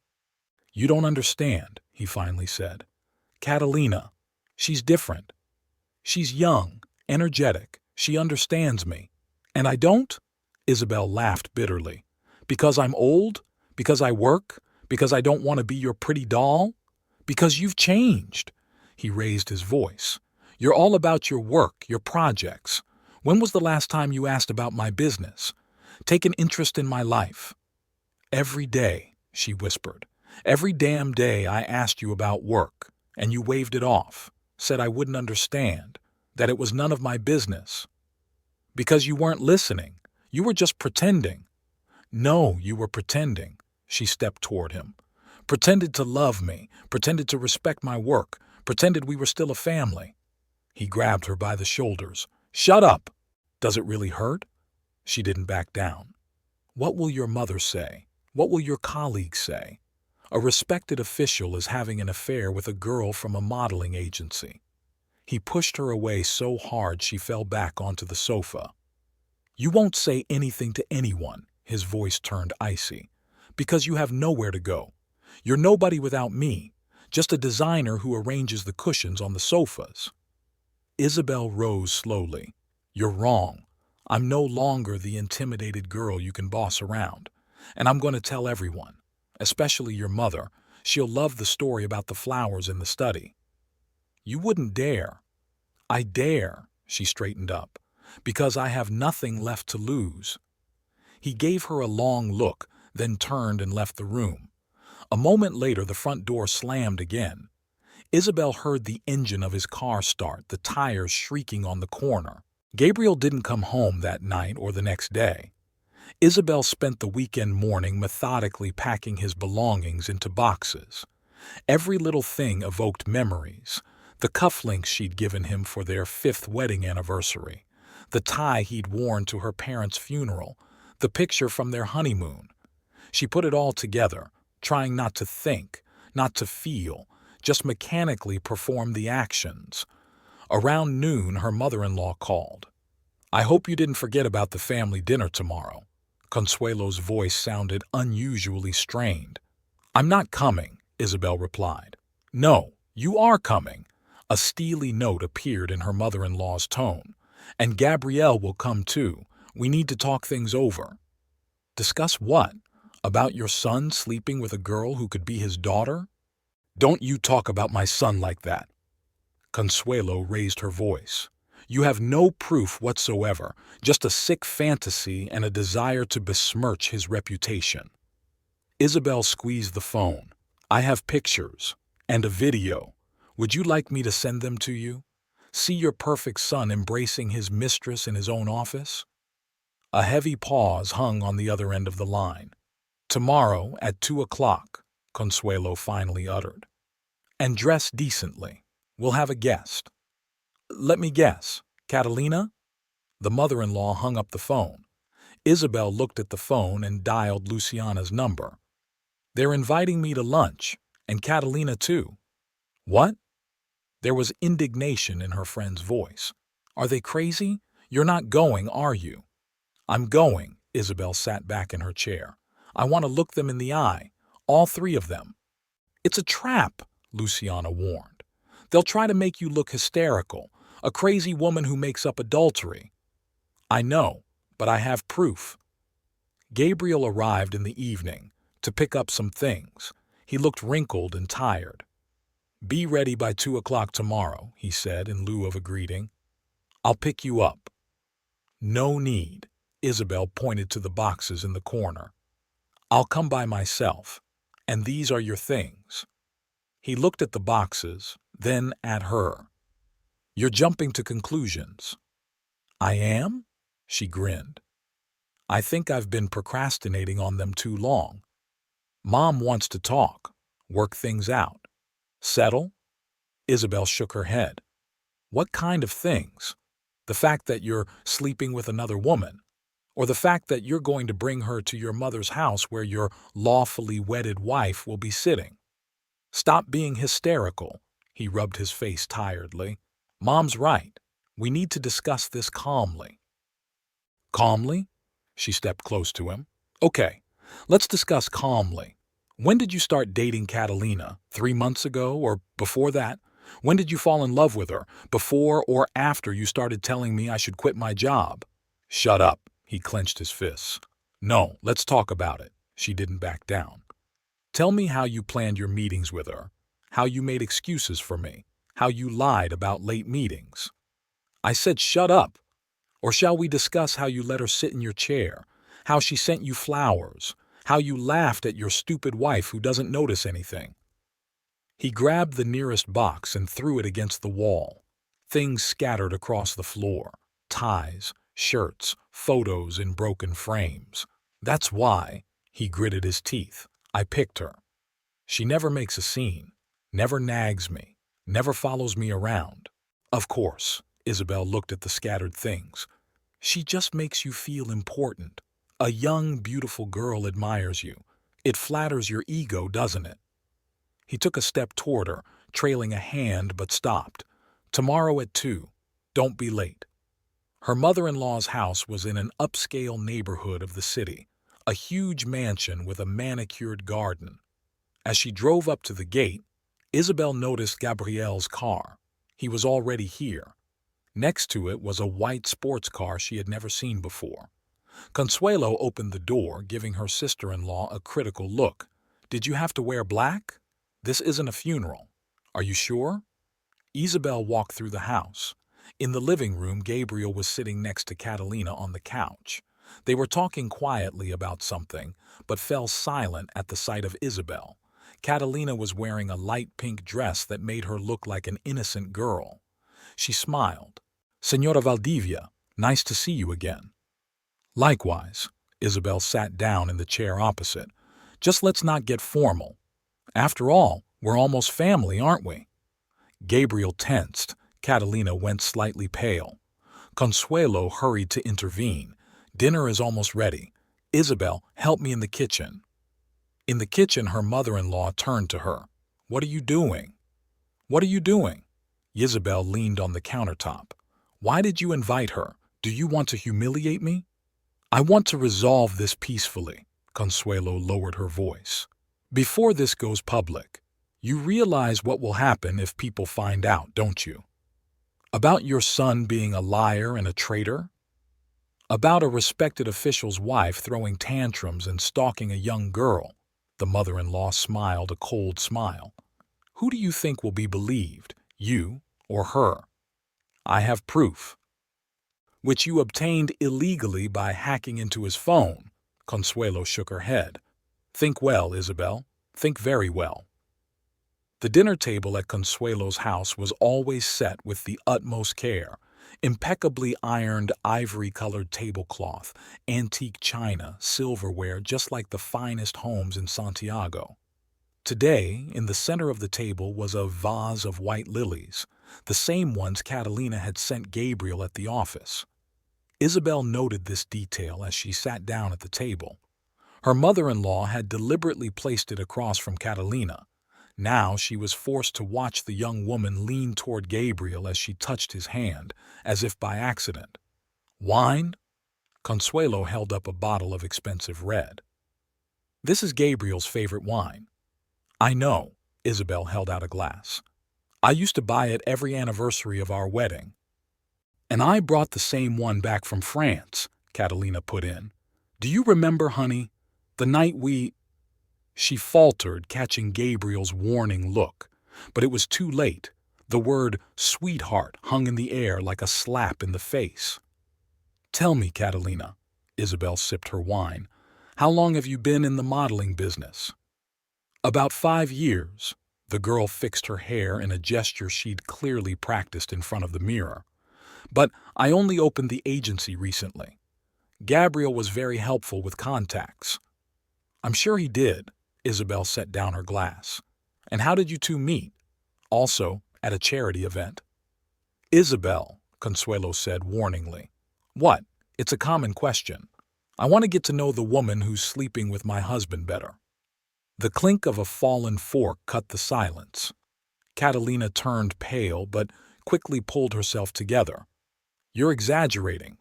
"You don't understand," he finally said. "Catalina, she's different. She's young, energetic. She understands me. And I don't?" Isabel laughed bitterly. "Because I'm old? Because I work? Because I don't want to be your pretty doll? Because you've changed." He raised his voice. "You're all about your work, your projects. When was the last time you asked about my business? Take an interest in my life?" "Every day," she whispered. "Every damn day I asked you about work, and you waved it off, said I wouldn't understand, that it was none of my business. Because you weren't listening. You were just pretending." "No, you were pretending." She stepped toward him. "Pretended to love me, pretended to respect my work, pretended we were still a family." He grabbed her by the shoulders. "Shut up! Does it really hurt?" She didn't back down. "What will your mother say? What will your colleagues say? A respected official is having an affair with a girl from a modeling agency." He pushed her away so hard she fell back onto the sofa. "You won't say anything to anyone," his voice turned icy, "because you have nowhere to go. You're nobody without me, just a designer who arranges the cushions on the sofas." Isabel rose slowly. "You're wrong. I'm no longer the intimidated girl you can boss around. And I'm going to tell everyone, especially your mother. She'll love the story about the flowers in the study." "You wouldn't dare." "I dare," she straightened up, "because I have nothing left to lose." He gave her a long look, then turned and left the room. A moment later, the front door slammed again. Isabel heard the engine of his car start, the tires shrieking on the corner. Gabriel didn't come home that night or the next day. Isabel spent the weekend morning methodically packing his belongings into boxes. Every little thing evoked memories. The cufflinks she'd given him for their 5th wedding anniversary, the tie he'd worn to her parents' funeral, the picture from their honeymoon. She put it all together, trying not to think, not to feel, just mechanically perform the actions. Around noon, her mother-in-law called. "I hope you didn't forget about the family dinner tomorrow." Consuelo's voice sounded unusually strained. "I'm not coming," Isabel replied. "No, you are coming." A steely note appeared in her mother-in-law's tone. "And Gabrielle will come too. We need to talk things over." "Discuss what? About your son sleeping with a girl who could be his daughter?" "Don't you talk about my son like that." Consuelo raised her voice. "You have no proof whatsoever, just a sick fantasy and a desire to besmirch his reputation." Isabel squeezed the phone. "I have pictures. And a video. Would you like me to send them to you? See your perfect son embracing his mistress in his own office?" A heavy pause hung on the other end of the line. "Tomorrow at 2 o'clock, Consuelo finally uttered. "And dress decently. We'll have a guest." "Let me guess. Catalina?" The mother-in-law hung up the phone. Isabel looked at the phone and dialed Luciana's number. "They're inviting me to lunch, and Catalina too." "What?" There was indignation in her friend's voice. "Are they crazy? You're not going, are you?" "I'm going." Isabel sat back in her chair. "I want to look them in the eye, all 3 of them." "It's a trap," Luciana warned. "They'll try to make you look hysterical, a crazy woman who makes up adultery." "I know, but I have proof." Gabriel arrived in the evening to pick up some things. He looked wrinkled and tired. "Be ready by 2 o'clock tomorrow," he said in lieu of a greeting. "I'll pick you up." "No need." Isabel pointed to the boxes in the corner. "I'll come by myself. And these are your things." He looked at the boxes, then at her. "You're jumping to conclusions." "I am?" She grinned. "I think I've been procrastinating on them too long. Mom wants to talk, work things out. Settle?" Isabel shook her head. "What kind of things? The fact that you're sleeping with another woman? Or the fact that you're going to bring her to your mother's house where your lawfully wedded wife will be sitting? Stop being hysterical." He rubbed his face tiredly. "Mom's right. We need to discuss this calmly." "Calmly?" She stepped close to him. "Okay, let's discuss calmly. When did you start dating Catalina? 3 months ago or before that? When did you fall in love with her? Before or after you started telling me I should quit my job?" "Shut up." He clenched his fists. "No, let's talk about it." She didn't back down. "Tell me how you planned your meetings with her, how you made excuses for me, how you lied about late meetings." "I said shut up. Or shall we discuss how you let her sit in your chair, how she sent you flowers, how you laughed at your stupid wife who doesn't notice anything?" He grabbed the nearest box and threw it against the wall. Things scattered across the floor. Ties, shirts, photos in broken frames. "That's why," he gritted his teeth, "I picked her. She never makes a scene, never nags me, never follows me around." "Of course." Isabel looked at the scattered things. "She just makes you feel important. A young, beautiful girl admires you. It flatters your ego, doesn't it?" He took a step toward her, trailing a hand, but stopped. "Tomorrow at 2. Don't be late." Her mother-in-law's house was in an upscale neighborhood of the city, a huge mansion with a manicured garden. As she drove up to the gate, Isabel noticed Gabriel's car. He was already here. Next to it was a white sports car she had never seen before. Consuelo opened the door, giving her sister-in-law a critical look. "Did you have to wear black? This isn't a funeral. Are you sure?" Isabel walked through the house. In the living room, Gabriel was sitting next to Catalina on the couch. They were talking quietly about something, but fell silent at the sight of Isabel. Catalina was wearing a light pink dress that made her look like an innocent girl. She smiled. "Señora Valdivia, nice to see you again." "Likewise." Isabel sat down in the chair opposite. "Just let's not get formal. After all, we're almost family, aren't we?" Gabriel tensed. Catalina went slightly pale. Consuelo hurried to intervene. "Dinner is almost ready. Isabel, help me in the kitchen." In the kitchen, her mother-in-law turned to her. "What are you doing?" "What are you doing?" Isabel leaned on the countertop. "Why did you invite her? Do you want to humiliate me?" "I want to resolve this peacefully." Consuelo lowered her voice. "Before this goes public, you realize what will happen if people find out, don't you? About your son being a liar and a traitor? About a respected official's wife throwing tantrums and stalking a young girl?" The mother-in-law smiled a cold smile. "Who do you think will be believed, you or her?" "I have proof." "Which you obtained illegally by hacking into his phone." Consuelo shook her head. "Think well, Isabel. Think very well." The dinner table at Consuelo's house was always set with the utmost care. Impeccably ironed ivory-colored tablecloth, antique china, silverware just like the finest homes in Santiago. Today, in the center of the table was a vase of white lilies, the same ones Catalina had sent Gabriel at the office. Isabel noted this detail as she sat down at the table. Her mother-in-law had deliberately placed it across from Catalina. Now she was forced to watch the young woman lean toward Gabriel as she touched his hand, as if by accident. "Wine?" Consuelo held up a bottle of expensive red. "This is Gabriel's favorite wine." "I know." Isabel held out a glass. "I used to buy it every anniversary of our wedding." "And I brought the same one back from France," Catalina put in. "Do you remember, honey, the night we—" She faltered, catching Gabriel's warning look. But it was too late. The word "sweetheart" hung in the air like a slap in the face. "Tell me, Catalina." Isabel sipped her wine. How long have you been in the modeling business? About 5 years. The girl fixed her hair in a gesture she'd clearly practiced in front of the mirror. But I only opened the agency recently. Gabriel was very helpful with contacts. I'm sure he did. Isabel set down her glass. And how did you two meet? Also, at a charity event. Isabel, Consuelo said warningly. What? It's a common question. I want to get to know the woman who's sleeping with my husband better. The clink of a fallen fork cut the silence. Catalina turned pale but quickly pulled herself together. You're exaggerating.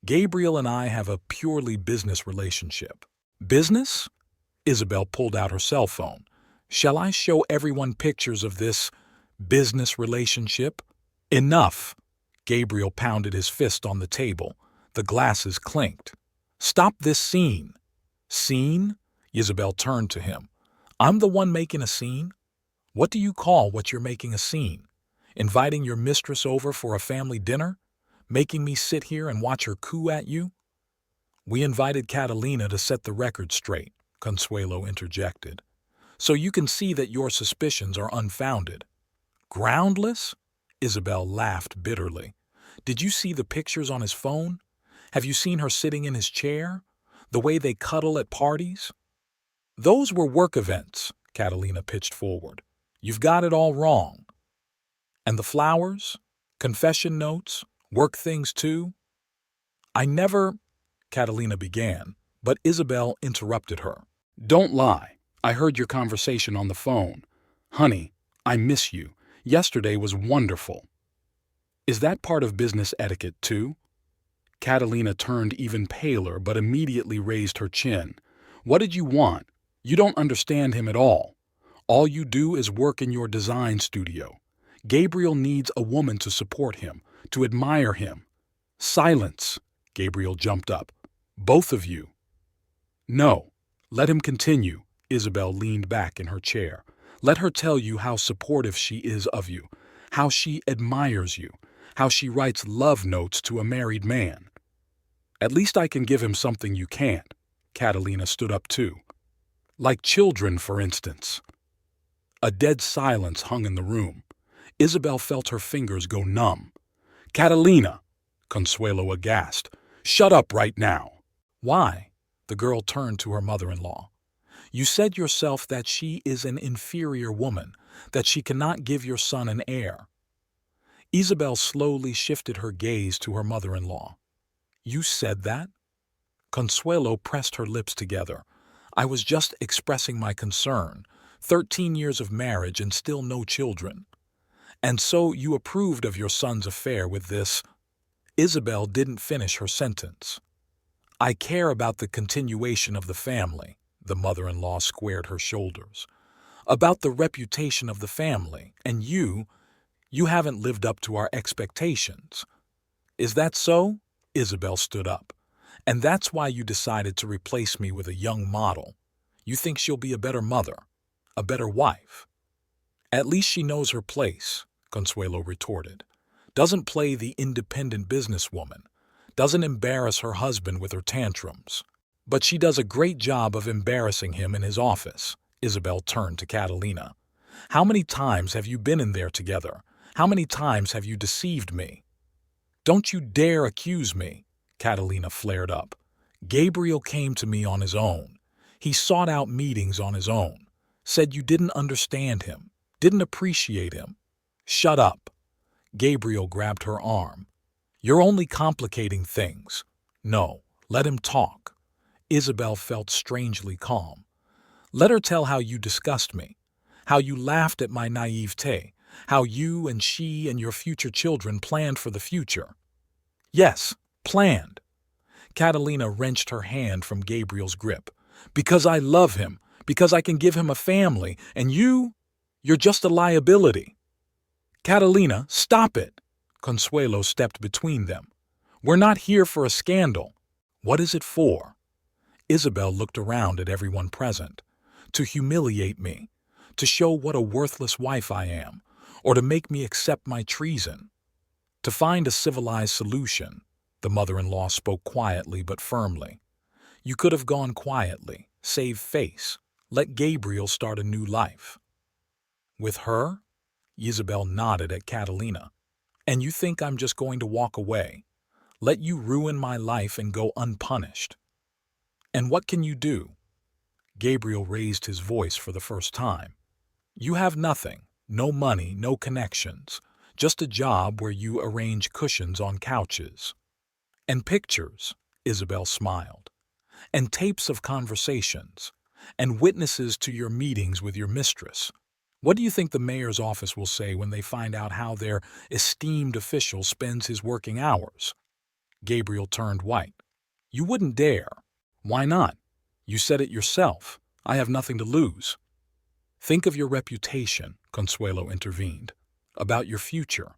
Gabriel and I have a purely business relationship. Business? Isabel pulled out her cell phone. Shall I show everyone pictures of this business relationship? Enough! Gabriel pounded his fist on the table. The glasses clinked. Stop this scene. Scene? Isabel turned to him. I'm the one making a scene? What do you call what you're making a scene? Inviting your mistress over for a family dinner? Making me sit here and watch her coo at you? We invited Catalina to set the record straight, Consuelo interjected. So you can see that your suspicions are unfounded. Groundless? Isabel laughed bitterly. Did you see the pictures on his phone? Have you seen her sitting in his chair? The way they cuddle at parties? Those were work events, Catalina pitched forward. You've got it all wrong. And the flowers? Confession notes? Work things too? I never, Catalina began, but Isabel interrupted her. Don't lie. I heard your conversation on the phone. Honey, I miss you. Yesterday was wonderful. Is that part of business etiquette too? Catalina turned even paler but immediately raised her chin. What did you want? You don't understand him at all. All you do is work in your design studio. Gabriel needs a woman to support him, to admire him. Silence! Gabriel jumped up. Both of you. No. Let him continue. Isabel leaned back in her chair. Let her tell you how supportive she is of you, how she admires you, how she writes love notes to a married man. At least I can give him something you can't. Catalina stood up too. Like children, for instance. A dead silence hung in the room. Isabel felt her fingers go numb. Catalina! Consuelo aghast. Shut up right now. Why? The girl turned to her mother-in-law. You said yourself that she is an inferior woman, that she cannot give your son an heir. Isabel slowly shifted her gaze to her mother-in-law. You said that? Consuelo pressed her lips together. I was just expressing my concern. 13 years of marriage and still no children. And so you approved of your son's affair with this. Isabel didn't finish her sentence. I care about the continuation of the family, the mother-in-law squared her shoulders. About the reputation of the family, and you haven't lived up to our expectations. Is that so? Isabel stood up. And that's why you decided to replace me with a young model. You think she'll be a better mother, a better wife. At least she knows her place, Consuelo retorted. Doesn't play the independent businesswoman. Doesn't embarrass her husband with her tantrums. But she does a great job of embarrassing him in his office. Isabel turned to Catalina. How many times have you been in there together? How many times have you deceived me? Don't you dare accuse me, Catalina flared up. Gabriel came to me on his own. He sought out meetings on his own. Said you didn't understand him, didn't appreciate him. Shut up. Gabriel grabbed her arm. You're only complicating things. No, let him talk. Isabel felt strangely calm. Let her tell how you disgust me, how you laughed at my naivete, how you and she and your future children planned for the future. Yes, planned. Catalina wrenched her hand from Gabriel's grip. Because I love him, because I can give him a family, and you're just a liability. Catalina, stop it! Consuelo stepped between them. We're not here for a scandal. What is it for? Isabel looked around at everyone present. To humiliate me, to show what a worthless wife I am, or to make me accept my treason. To find a civilized solution. The mother-in-law spoke quietly but firmly. You could have gone quietly, save face, let Gabriel start a new life. With her? Isabel nodded at Catalina. And you think I'm just going to walk away? Let you ruin my life and go unpunished? And what can you do? Gabriel raised his voice for the first time. You have nothing, no money, no connections, just a job where you arrange cushions on couches. And pictures, Isabel smiled, and tapes of conversations, and witnesses to your meetings with your mistress. What do you think the mayor's office will say when they find out how their esteemed official spends his working hours? Gabriel turned white. You wouldn't dare. Why not? You said it yourself. I have nothing to lose. Think of your reputation, Consuelo intervened. About your future.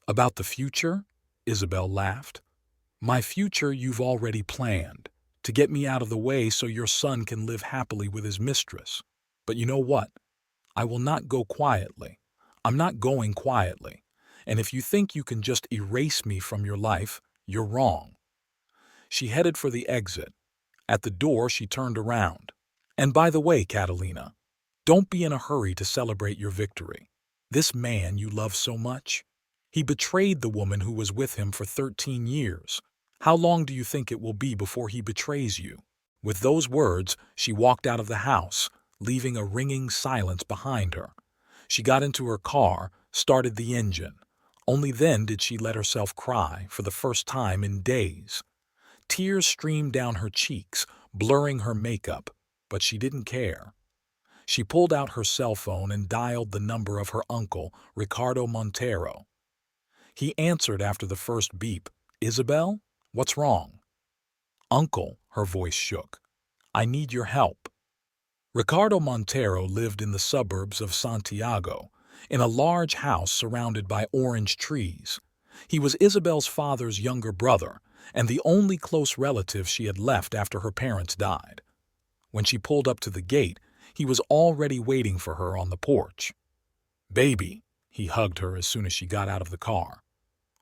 About the future? Isabel laughed. My future you've already planned, to get me out of the way so your son can live happily with his mistress. But you know what? I will not go quietly. I'm not going quietly. And if you think you can just erase me from your life, you're wrong. She headed for the exit. At the door, she turned around. And by the way, Catalina, don't be in a hurry to celebrate your victory. This man you love so much, he betrayed the woman who was with him for 13 years. How long do you think it will be before he betrays you? With those words, she walked out of the house, leaving a ringing silence behind her. She got into her car, started the engine. Only then did she let herself cry for the first time in days. Tears streamed down her cheeks, blurring her makeup, but she didn't care. She pulled out her cell phone and dialed the number of her uncle, Ricardo Montero. He answered after the first beep. Isabel? What's wrong? Uncle, her voice shook. I need your help. Ricardo Montero lived in the suburbs of Santiago, in a large house surrounded by orange trees. He was Isabel's father's younger brother, and the only close relative she had left after her parents died. When she pulled up to the gate, he was already waiting for her on the porch. Baby, he hugged her as soon as she got out of the car.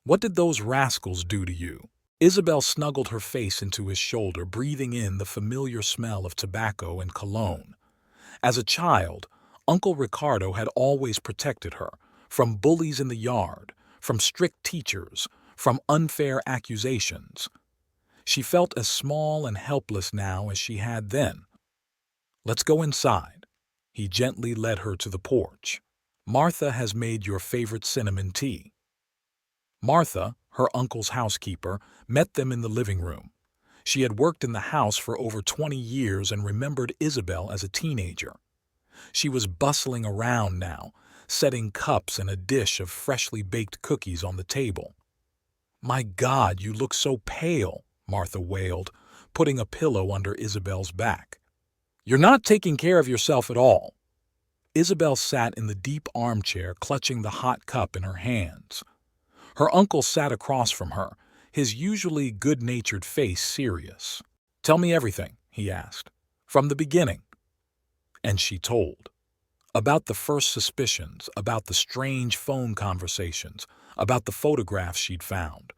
What did those rascals do to you? Isabel snuggled her face into his shoulder, breathing in the familiar smell of tobacco and cologne. As a child, Uncle Ricardo had always protected her, from bullies in the yard, from strict teachers, from unfair accusations. She felt as small and helpless now as she had then. Let's go inside. He gently led her to the porch. Martha has made your favorite cinnamon tea. Martha, her uncle's housekeeper, met them in the living room. She had worked in the house for over 20 years and remembered Isabel as a teenager. She was bustling around now, setting cups and a dish of freshly baked cookies on the table. My God, you look so pale, Martha wailed, putting a pillow under Isabel's back. You're not taking care of yourself at all. Isabel sat in the deep armchair, clutching the hot cup in her hands. Her uncle sat across from her, his usually good-natured face serious. Tell me everything, he asked. From the beginning. And she told. About the first suspicions, about the strange phone conversations, about the photographs she'd found,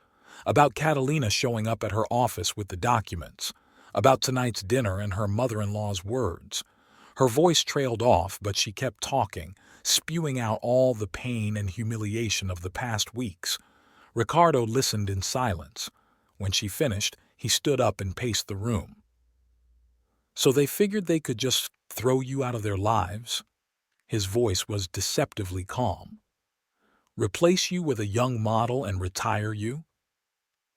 about Catalina showing up at her office with the documents, about tonight's dinner and her mother-in-law's words. Her voice trailed off, but she kept talking, spewing out all the pain and humiliation of the past weeks. Ricardo listened in silence. When she finished, he stood up and paced the room. So they figured they could just throw you out of their lives? His voice was deceptively calm. Replace you with a young model and retire you?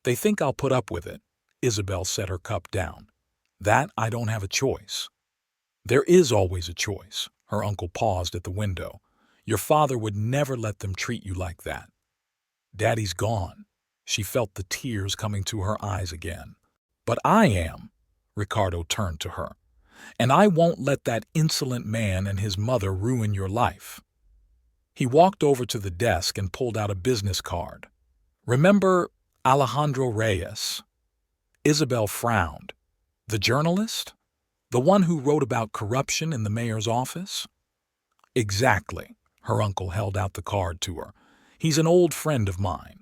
They think I'll put up with it. Isabel set her cup down. That I don't have a choice. There is always a choice. Her uncle paused at the window. Your father would never let them treat you like that. Daddy's gone. She felt the tears coming to her eyes again. But I am. Ricardo turned to her. And I won't let that insolent man and his mother ruin your life. He walked over to the desk and pulled out a business card. Remember Alejandro Reyes? Isabel frowned. The journalist? The one who wrote about corruption in the mayor's office? Exactly. Her uncle held out the card to her. He's an old friend of mine.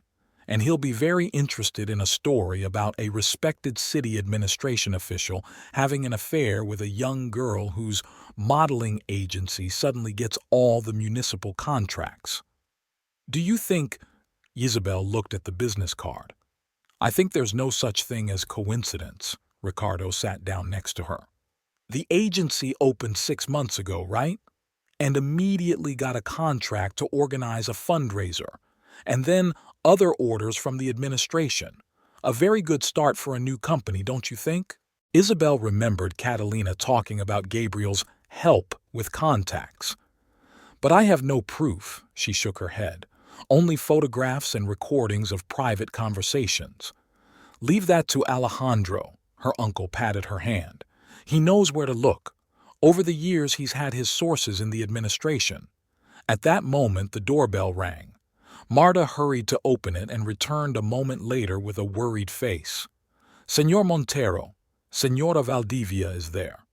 and he'll be very interested in a story about a respected city administration official having an affair with a young girl whose modeling agency suddenly gets all the municipal contracts. Do you think— Isabel looked at the business card. I think there's no such thing as coincidence. Ricardo sat down next to her. The agency opened 6 months ago, right? And immediately got a contract to organize a fundraiser, and then other orders from the administration. A very good start for a new company, don't you think? Isabel remembered Catalina talking about Gabriel's help with contacts. But I have no proof, she shook her head. Only photographs and recordings of private conversations. Leave that to Alejandro, her uncle patted her hand. He knows where to look. Over the years, he's had his sources in the administration. At that moment, the doorbell rang. Marta hurried to open it and returned a moment later with a worried face. Señor Montero, Señora Valdivia is there.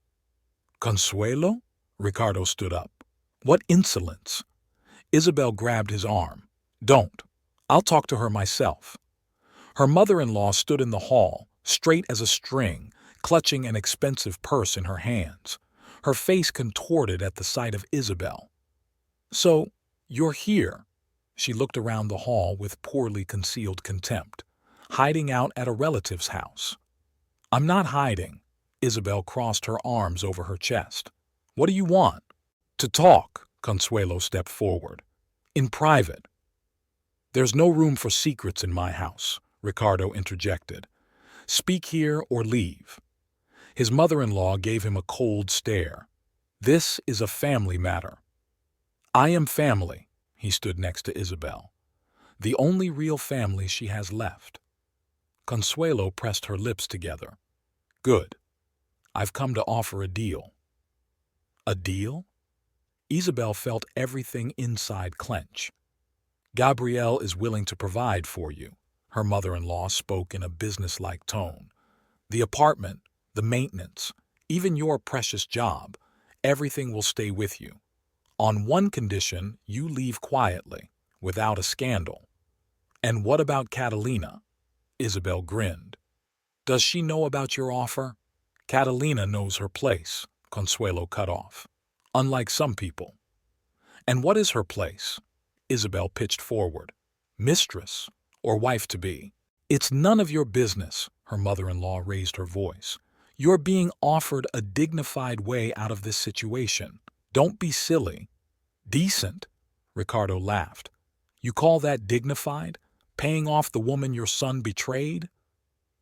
Consuelo? Ricardo stood up. What insolence! Isabel grabbed his arm. Don't. I'll talk to her myself. Her mother-in-law stood in the hall, straight as a string, clutching an expensive purse in her hands. Her face contorted at the sight of Isabel. So, you're here. She looked around the hall with poorly concealed contempt. Hiding out at a relative's house. I'm not hiding. Isabel crossed her arms over her chest. What do you want? To talk, Consuelo stepped forward. In private. There's no room for secrets in my house, Ricardo interjected. Speak here or leave. His mother-in-law gave him a cold stare. This is a family matter. I am family. He stood next to Isabel. The only real family she has left. Consuelo pressed her lips together. Good. I've come to offer a deal. A deal? Isabel felt everything inside clench. Gabrielle is willing to provide for you, her mother-in-law spoke in a businesslike tone. The apartment, the maintenance, even your precious job, everything will stay with you. On one condition, you leave quietly, without a scandal. And what about Catalina? Isabel grinned. Does she know about your offer? Catalina knows her place, Consuelo cut off. Unlike some people. And what is her place? Isabel pitched forward. Mistress, or wife-to-be. It's none of your business, her mother-in-law raised her voice. You're being offered a dignified way out of this situation. Don't be silly. Decent, Ricardo laughed. You call that dignified? Paying off the woman your son betrayed?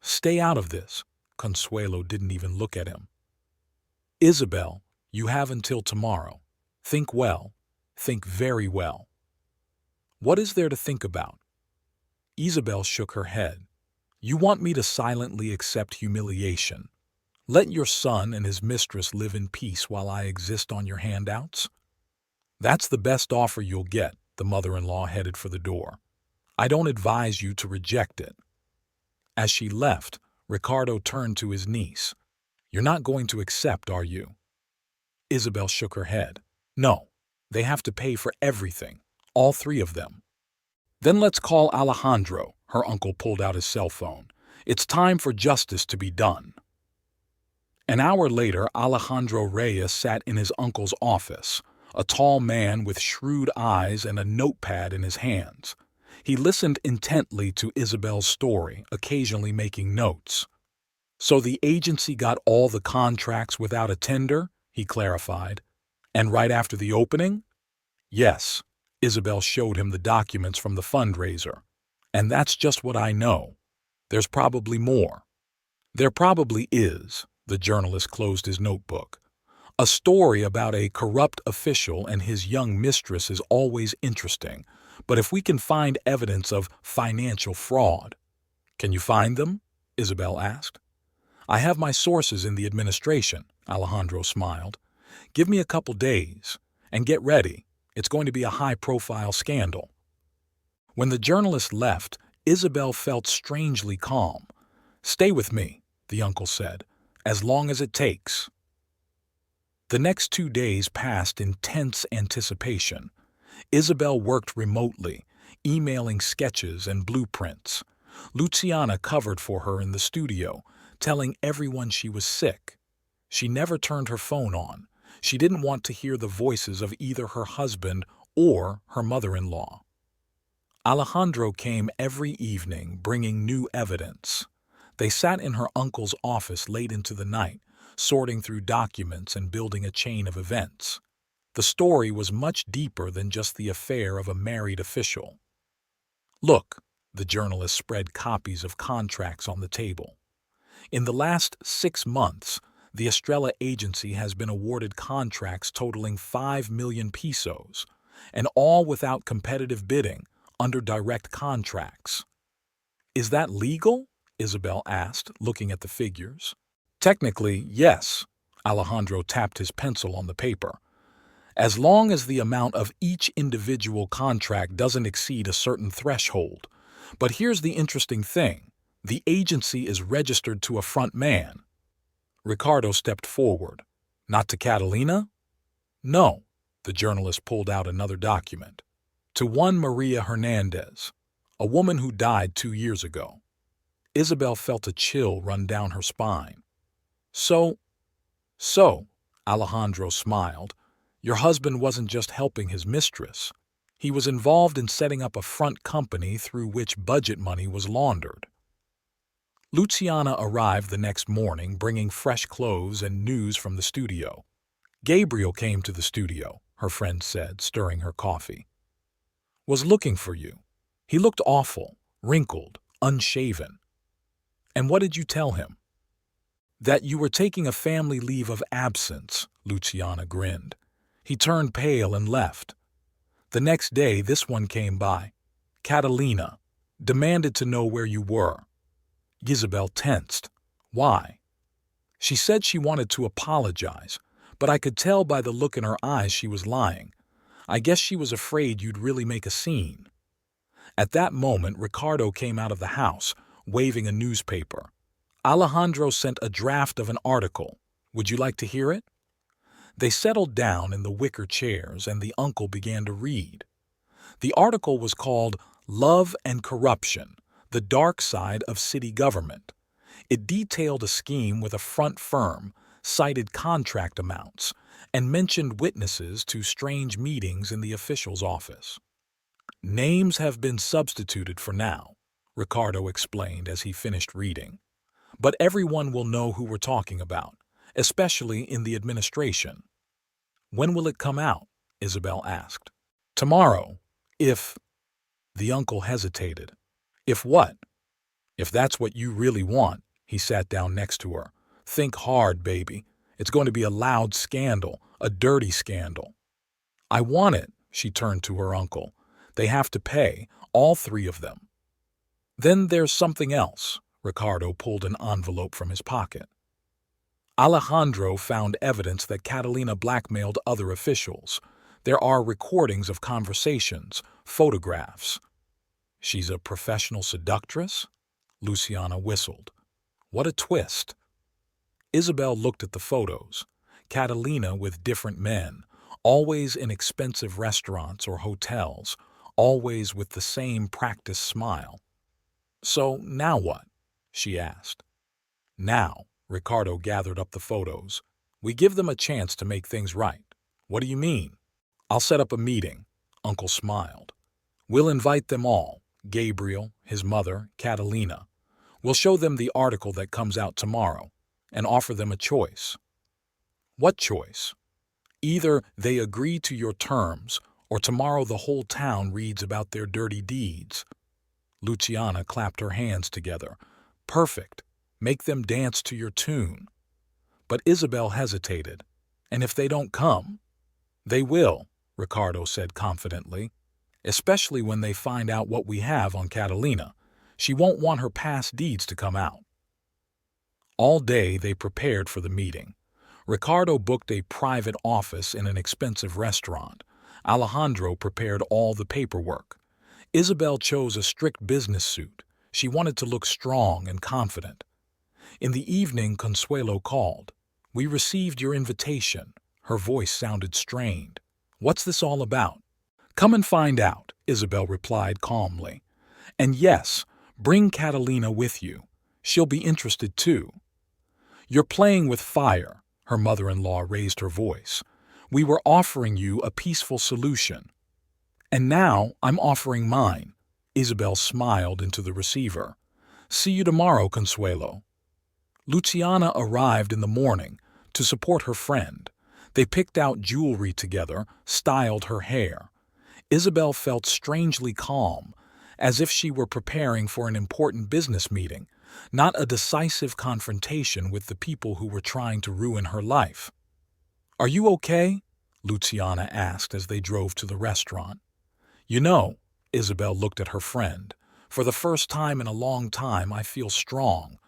Stay out of this. Consuelo didn't even look at him. Isabel, you have until tomorrow. Think well. Think very well. What is there to think about? Isabel shook her head. You want me to silently accept humiliation? Let your son and his mistress live in peace while I exist on your handouts? That's the best offer you'll get, the mother-in-law headed for the door. I don't advise you to reject it. As she left, Ricardo turned to his niece. You're not going to accept, are you? Isabel shook her head. No, they have to pay for everything, all three of them. Then let's call Alejandro, her uncle pulled out his cell phone. It's time for justice to be done. An hour later, Alejandro Reyes sat in his uncle's office, a tall man with shrewd eyes and a notepad in his hands. He listened intently to Isabel's story, occasionally making notes. So the agency got all the contracts without a tender, he clarified. And right after the opening? Yes, Isabel showed him the documents from the fundraiser. And that's just what I know. There's probably more. There probably is, the journalist closed his notebook. A story about a corrupt official and his young mistress is always interesting, but if we can find evidence of financial fraud— Can you find them? Isabel asked. I have my sources in the administration, Alejandro smiled. Give me a couple days, and get ready. It's going to be a high-profile scandal. When the journalist left, Isabel felt strangely calm. Stay with me, the uncle said, as long as it takes. The next 2 days passed in tense anticipation. Isabel worked remotely, emailing sketches and blueprints. Luciana covered for her in the studio, telling everyone she was sick. She never turned her phone on. She didn't want to hear the voices of either her husband or her mother-in-law. Alejandro came every evening bringing new evidence. They sat in her uncle's office late into the night, sorting through documents and building a chain of events. The story was much deeper than just the affair of a married official. Look, the journalist spread copies of contracts on the table. In the last 6 months, the Estrella agency has been awarded contracts totaling 5 million pesos, and all without competitive bidding, under direct contracts. Is that legal? Isabel asked, looking at the figures. Technically, yes. Alejandro tapped his pencil on the paper. As long as the amount of each individual contract doesn't exceed a certain threshold. But here's the interesting thing. The agency is registered to a front man. Ricardo stepped forward. Not to Catalina? No. The journalist pulled out another document. To one Maria Hernandez, a woman who died 2 years ago. Isabel felt a chill run down her spine. So, Alejandro smiled. Your husband wasn't just helping his mistress. He was involved in setting up a front company through which budget money was laundered. Luciana arrived the next morning bringing fresh clothes and news from the studio. Gabriel came to the studio, her friend said, stirring her coffee. Was looking for you. He looked awful, wrinkled, unshaven. And what did you tell him? That you were taking a family leave of absence, Luciana grinned. He turned pale and left. The next day, this one came by. Catalina. Demanded to know where you were. Isabel tensed. Why? She said she wanted to apologize, but I could tell by the look in her eyes she was lying. I guess she was afraid you'd really make a scene. At that moment, Ricardo came out of the house, waving a newspaper. Alejandro sent a draft of an article. Would you like to hear it? They settled down in the wicker chairs and the uncle began to read. The article was called Love and Corruption, the Dark Side of City Government. It detailed a scheme with a front firm, cited contract amounts, and mentioned witnesses to strange meetings in the official's office. Names have been substituted for now, Ricardo explained as he finished reading. But everyone will know who we're talking about, especially in the administration. When will it come out? Isabel asked. Tomorrow, if... The uncle hesitated. If what? If that's what you really want, he sat down next to her. Think hard, baby. It's going to be a loud scandal, a dirty scandal. I want it, she turned to her uncle. They have to pay, all 3 of them. Then there's something else. Ricardo pulled an envelope from his pocket. Alejandro found evidence that Catalina blackmailed other officials. There are recordings of conversations, photographs. She's a professional seductress? Luciana whistled. What a twist. Isabel looked at the photos. Catalina with different men, always in expensive restaurants or hotels, always with the same practiced smile. So now what? She asked. Now, Ricardo gathered up the photos. We give them a chance to make things right. What do you mean? I'll set up a meeting. Uncle smiled. We'll invite them all, Gabriel, his mother, Catalina. We'll show them the article that comes out tomorrow and offer them a choice. What choice? Either they agree to your terms or tomorrow the whole town reads about their dirty deeds. Luciana clapped her hands together. Perfect. Make them dance to your tune. But Isabel hesitated. And if they don't come? They will, Ricardo said confidently. Especially when they find out what we have on Catalina. She won't want her past deeds to come out. All day they prepared for the meeting. Ricardo booked a private office in an expensive restaurant. Alejandro prepared all the paperwork. Isabel chose a strict business suit. She wanted to look strong and confident. In the evening, Consuelo called. We received your invitation. Her voice sounded strained. What's this all about? Come and find out, Isabel replied calmly. And yes, bring Catalina with you. She'll be interested too. You're playing with fire, her mother-in-law raised her voice. We were offering you a peaceful solution. And now I'm offering mine. Isabel smiled into the receiver. See you tomorrow, Consuelo. Luciana arrived in the morning to support her friend. They picked out jewelry together, styled her hair. Isabel felt strangely calm, as if she were preparing for an important business meeting, not a decisive confrontation with the people who were trying to ruin her life. Are you okay? Luciana asked as they drove to the restaurant. You know, Isabel looked at her friend. For the first time in a long time, I feel strong.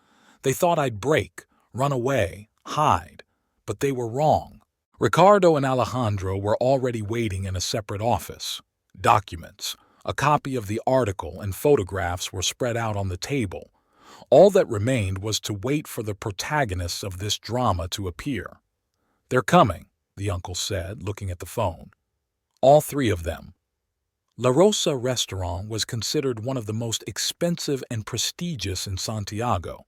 They thought I'd break, run away, hide, but they were wrong. Ricardo and Alejandro were already waiting in a separate office. Documents, a copy of the article, and photographs were spread out on the table. All that remained was to wait for the protagonists of this drama to appear. They're coming, the uncle said, looking at the phone. All three of them. La Rosa restaurant was considered one of the most expensive and prestigious in Santiago.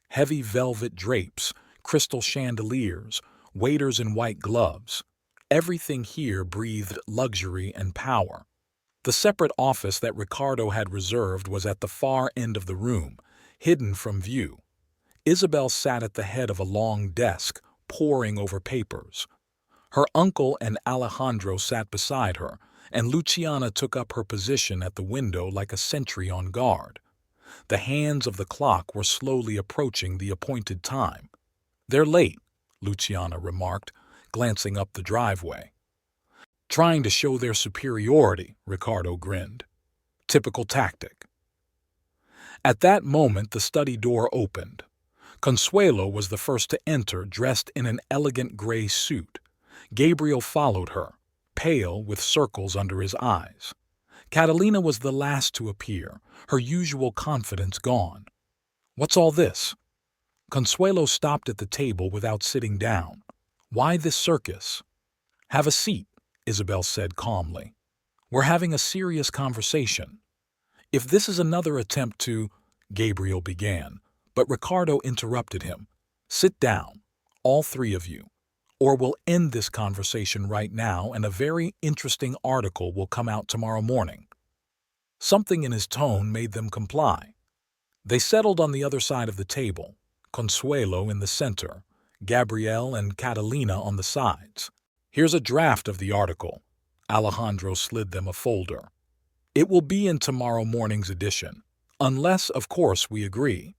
Heavy velvet drapes, crystal chandeliers, waiters in white gloves. Everything here breathed luxury and power. The separate office that Ricardo had reserved was at the far end of the room, hidden from view. Isabel sat at the head of a long desk, poring over papers. Her uncle and Alejandro sat beside her, and Luciana took up her position at the window like a sentry on guard. The hands of the clock were slowly approaching the appointed time. They're late, Luciana remarked, glancing up the driveway. Trying to show their superiority, Ricardo grinned. Typical tactic. At that moment, the study door opened. Consuelo was the first to enter, dressed in an elegant gray suit. Gabriel followed her, pale with circles under his eyes. Catalina was the last to appear, her usual confidence gone. What's all this? Consuelo stopped at the table without sitting down. Why this circus? Have a seat, Isabel said calmly. We're having a serious conversation. If this is another attempt to, Gabriel began, but Ricardo interrupted him. Sit down, all three of you, or we'll end this conversation right now and a very interesting article will come out tomorrow morning. Something in his tone made them comply. They settled on the other side of the table, Consuelo in the center, Gabriel and Catalina on the sides. Here's a draft of the article. Alejandro slid them a folder. It will be in tomorrow morning's edition, unless, of course, we agree.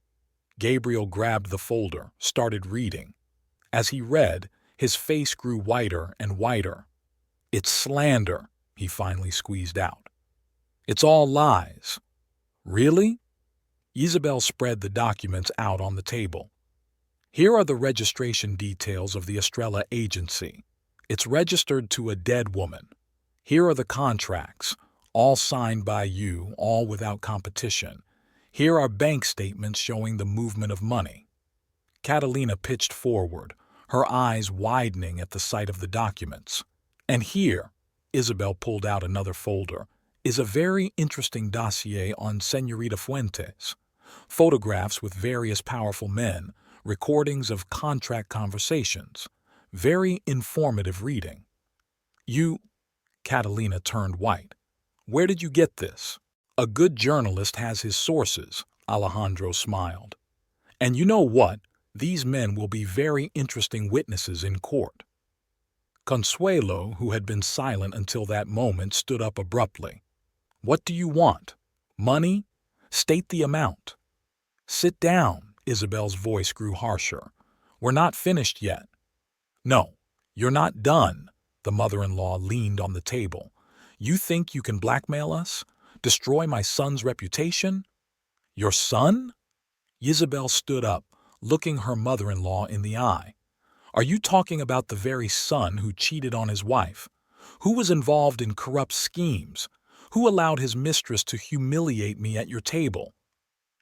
Gabriel grabbed the folder, started reading. As he read, his face grew whiter and whiter. It's slander, he finally squeezed out. It's all lies. Really? Isabel spread the documents out on the table. Here are the registration details of the Estrella agency. It's registered to a dead woman. Here are the contracts, all signed by you, all without competition. Here are bank statements showing the movement of money. Catalina pitched forward, her eyes widening at the sight of the documents. And here, Isabel pulled out another folder, is a very interesting dossier on Señorita Fuentes. Photographs with various powerful men, recordings of contract conversations. Very informative reading. Catalina turned white. Where did you get this? A good journalist has his sources, Alejandro smiled. And you know what? These men will be very interesting witnesses in court. Consuelo, who had been silent until that moment, stood up abruptly. What do you want? Money? State the amount. Sit down, Isabel's voice grew harsher. We're not finished yet. No, you're not done, the mother-in-law leaned on the table. You think you can blackmail us? Destroy my son's reputation? Your son? Isabel stood up, looking her mother-in-law in the eye. Are you talking about the very son who cheated on his wife? Who was involved in corrupt schemes? Who allowed his mistress to humiliate me at your table?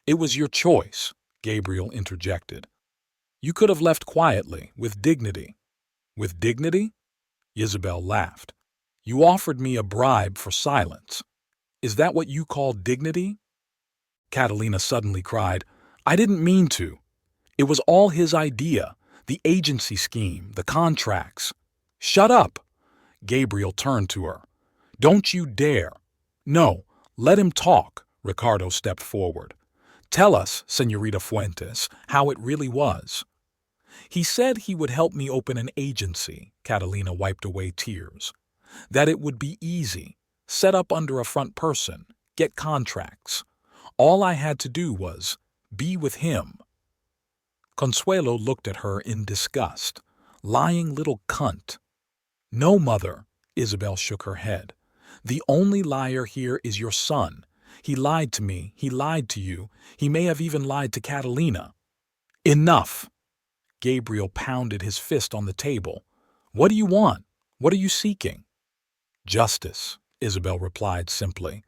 It was your choice, Gabriel interjected. You could have left quietly, with dignity. With dignity? Isabel laughed. You offered me a bribe for silence. Is that what you call dignity? Catalina suddenly cried, I didn't mean to. It was all his idea, the agency scheme, the contracts. Shut up! Gabriel turned to her. Don't you dare. No, let him talk. Ricardo stepped forward. Tell us, Señorita Fuentes, how it really was. He said he would help me open an agency, Catalina wiped away tears. That it would be easy, set up under a front person, get contracts. All I had to do was be with him. Consuelo looked at her in disgust. Lying little cunt. No, mother, Isabel shook her head. The only liar here is your son. He lied to me, he lied to you, he may have even lied to Catalina. Enough! Gabriel pounded his fist on the table. What do you want? What are you seeking? Justice, Isabel replied simply.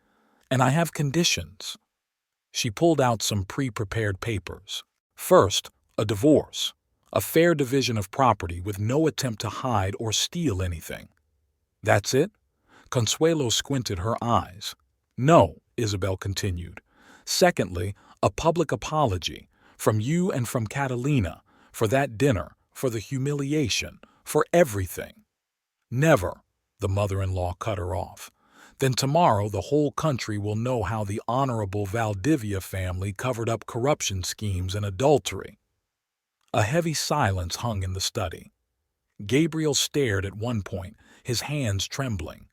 And I have conditions. She pulled out some pre-prepared papers. First, a divorce. A fair division of property with no attempt to hide or steal anything. That's it? Consuelo squinted her eyes. No, Isabel continued. Secondly, a public apology, from you and from Catalina, for that dinner, for the humiliation, for everything. Never, the mother-in-law cut her off. Then tomorrow the whole country will know how the Honorable Valdivia family covered up corruption schemes and adultery. A heavy silence hung in the study. Gabriel stared at one point, his hands trembling.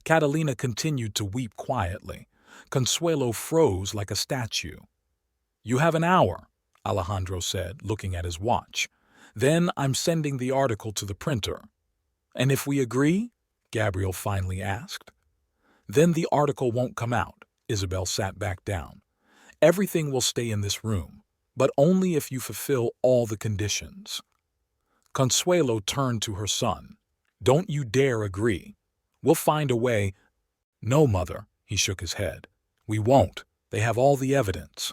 Catalina continued to weep quietly. Consuelo froze like a statue. You have an hour, Alejandro said, looking at his watch. Then I'm sending the article to the printer. And if we agree? Gabriel finally asked. Then the article won't come out. Isabel sat back down. Everything will stay in this room, but only if you fulfill all the conditions. Consuelo turned to her son. Don't you dare agree. We'll find a way. No, mother, he shook his head. We won't. They have all the evidence.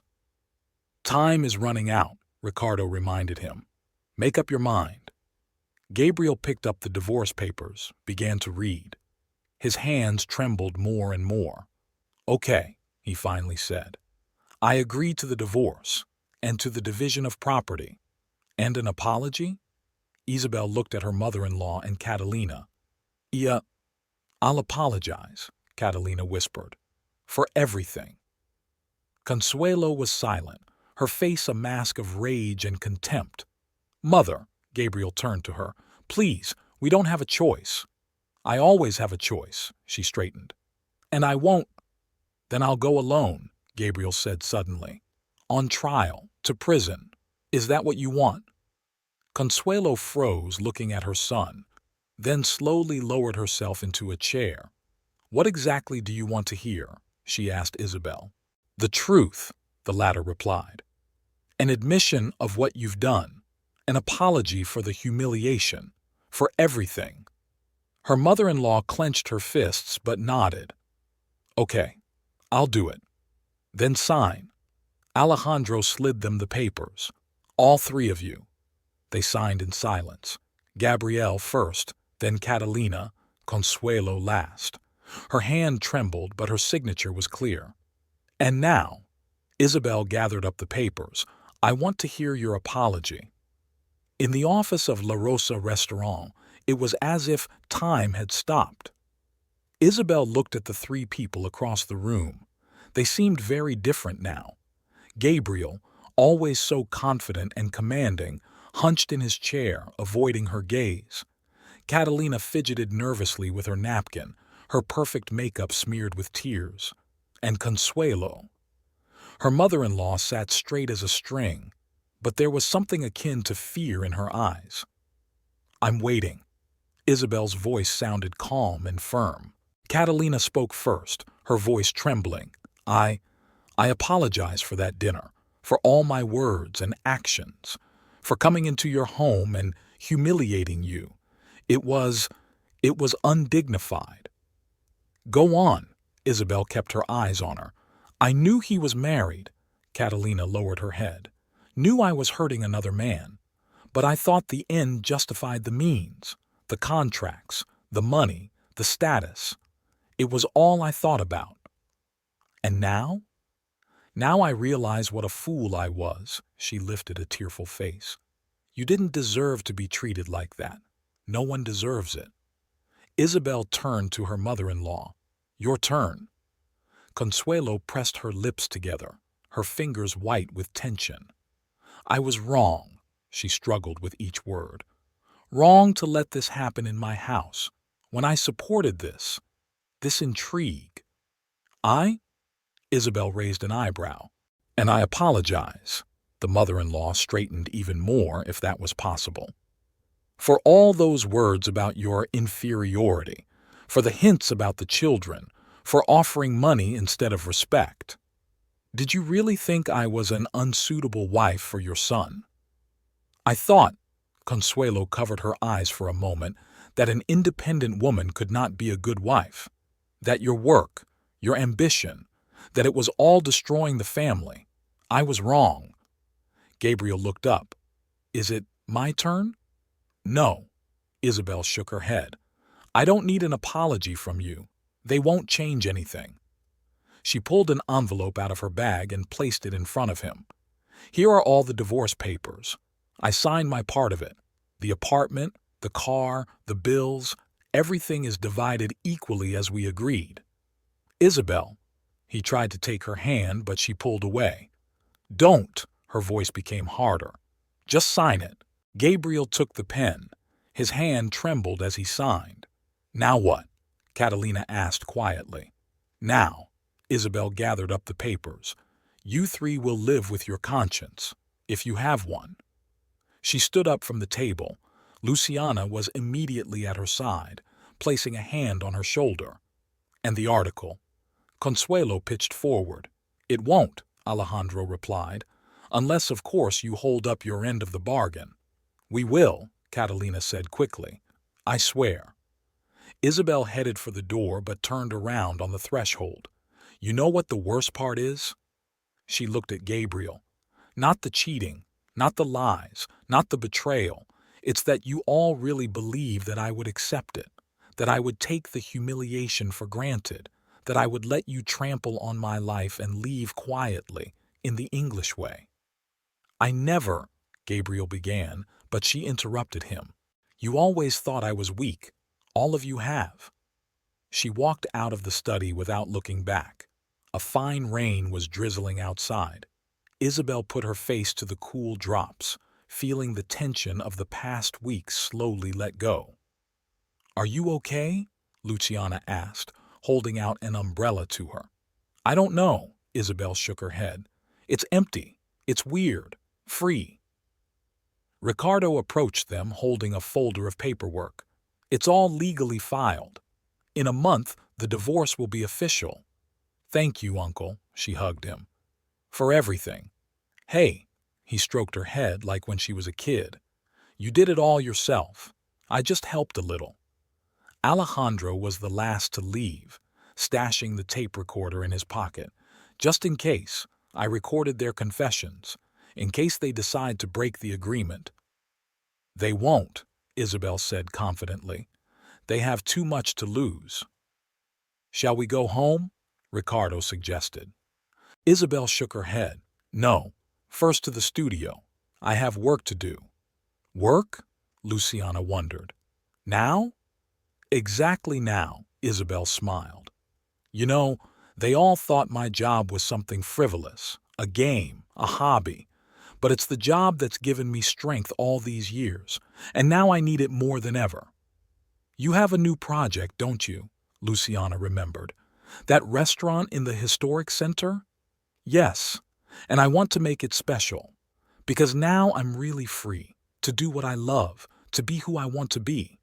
Time is running out, Ricardo reminded him. Make up your mind. Gabriel picked up the divorce papers, began to read. His hands trembled more and more. Okay, he finally said. I agree to the divorce, and to the division of property. And an apology? Isabel looked at her mother-in-law and Catalina. Yeah, I'll apologize, Catalina whispered. For everything. Consuelo was silent, her face a mask of rage and contempt. Mother, Gabriel turned to her, please, we don't have a choice. I always have a choice, she straightened. And I won't. Then I'll go alone, Gabriel said suddenly. On trial, to prison. Is that what you want? Consuelo froze, looking at her son, then slowly lowered herself into a chair. What exactly do you want to hear? She asked Isabel. The truth, the latter replied. An admission of what you've done. An apology for the humiliation. For everything. Her mother-in-law clenched her fists but nodded. Okay, I'll do it. Then sign. Alejandro slid them the papers. All three of you. They signed in silence. Gabrielle first, then Catalina, Consuelo last. Her hand trembled, but her signature was clear. And now, Isabel gathered up the papers. I want to hear your apology. In the office of La Rosa Restaurant, it was as if time had stopped. Isabel looked at the three people across the room. They seemed very different now. Gabriel, always so confident and commanding, hunched in his chair, avoiding her gaze. Catalina fidgeted nervously with her napkin, her perfect makeup smeared with tears. And Consuelo. Her mother-in-law sat straight as a string, but there was something akin to fear in her eyes. I'm waiting. Isabel's voice sounded calm and firm. Catalina spoke first, her voice trembling. I apologize for that dinner, for all my words and actions, for coming into your home and humiliating you. It was undignified. Go on, Isabel kept her eyes on her. I knew he was married. Catalina lowered her head. Knew I was hurting another man. But I thought the end justified the means. The contracts, the money, the status. It was all I thought about. And now? Now I realize what a fool I was. She lifted a tearful face. You didn't deserve to be treated like that. No one deserves it. Isabel turned to her mother-in-law. Your turn. Consuelo pressed her lips together, her fingers white with tension. I was wrong, she struggled with each word. Wrong to let this happen in my house, when I supported this intrigue. I? Isabel raised an eyebrow. And I apologize. The mother-in-law straightened even more, if that was possible. For all those words about your inferiority, for the hints about the children, for offering money instead of respect. Did you really think I was an unsuitable wife for your son? I thought, Consuelo covered her eyes for a moment, that an independent woman could not be a good wife. That your work, your ambition, that it was all destroying the family. I was wrong. Gabriel looked up. Is it my turn? No. Isabel shook her head. I don't need an apology from you. They won't change anything. She pulled an envelope out of her bag and placed it in front of him. Here are all the divorce papers. I signed my part of it. The apartment, the car, the bills, everything is divided equally as we agreed. Isabel. He tried to take her hand, but she pulled away. Don't. Her voice became harder. Just sign it. Gabriel took the pen. His hand trembled as he signed. Now what? Catalina asked quietly. Now. Isabel gathered up the papers. You three will live with your conscience, if you have one. She stood up from the table. Luciana was immediately at her side, placing a hand on her shoulder. And the article? Consuelo pitched forward. It won't, Alejandro replied, unless, of course, you hold up your end of the bargain. We will, Catalina said quickly. I swear. Isabel headed for the door but turned around on the threshold. You know what the worst part is? She looked at Gabriel. Not the cheating, not the lies, not the betrayal. It's that you all really believe that I would accept it, that I would take the humiliation for granted, that I would let you trample on my life and leave quietly, in the English way. I never, Gabriel began, but she interrupted him. You always thought I was weak. All of you have. She walked out of the study without looking back. A fine rain was drizzling outside. Isabel put her face to the cool drops, feeling the tension of the past weeks slowly let go. Are you okay? Luciana asked, holding out an umbrella to her. I don't know, Isabel shook her head. It's empty. It's weird. Free. Ricardo approached them holding a folder of paperwork. It's all legally filed. In a month, the divorce will be official. Thank you, Uncle, she hugged him. For everything. Hey, he stroked her head like when she was a kid. You did it all yourself. I just helped a little. Alejandro was the last to leave, stashing the tape recorder in his pocket. Just in case, I recorded their confessions, in case they decide to break the agreement. They won't, Isabel said confidently. They have too much to lose. Shall we go home? Ricardo suggested. Isabel shook her head. No, first to the studio. I have work to do. Work? Luciana wondered. Now? Exactly now, Isabel smiled. You know, they all thought my job was something frivolous, a game, a hobby. But it's the job that's given me strength all these years, and now I need it more than ever. You have a new project, don't you? Luciana remembered. That restaurant in the historic center? Yes, and I want to make it special, because now I'm really free to do what I love, to be who I want to be.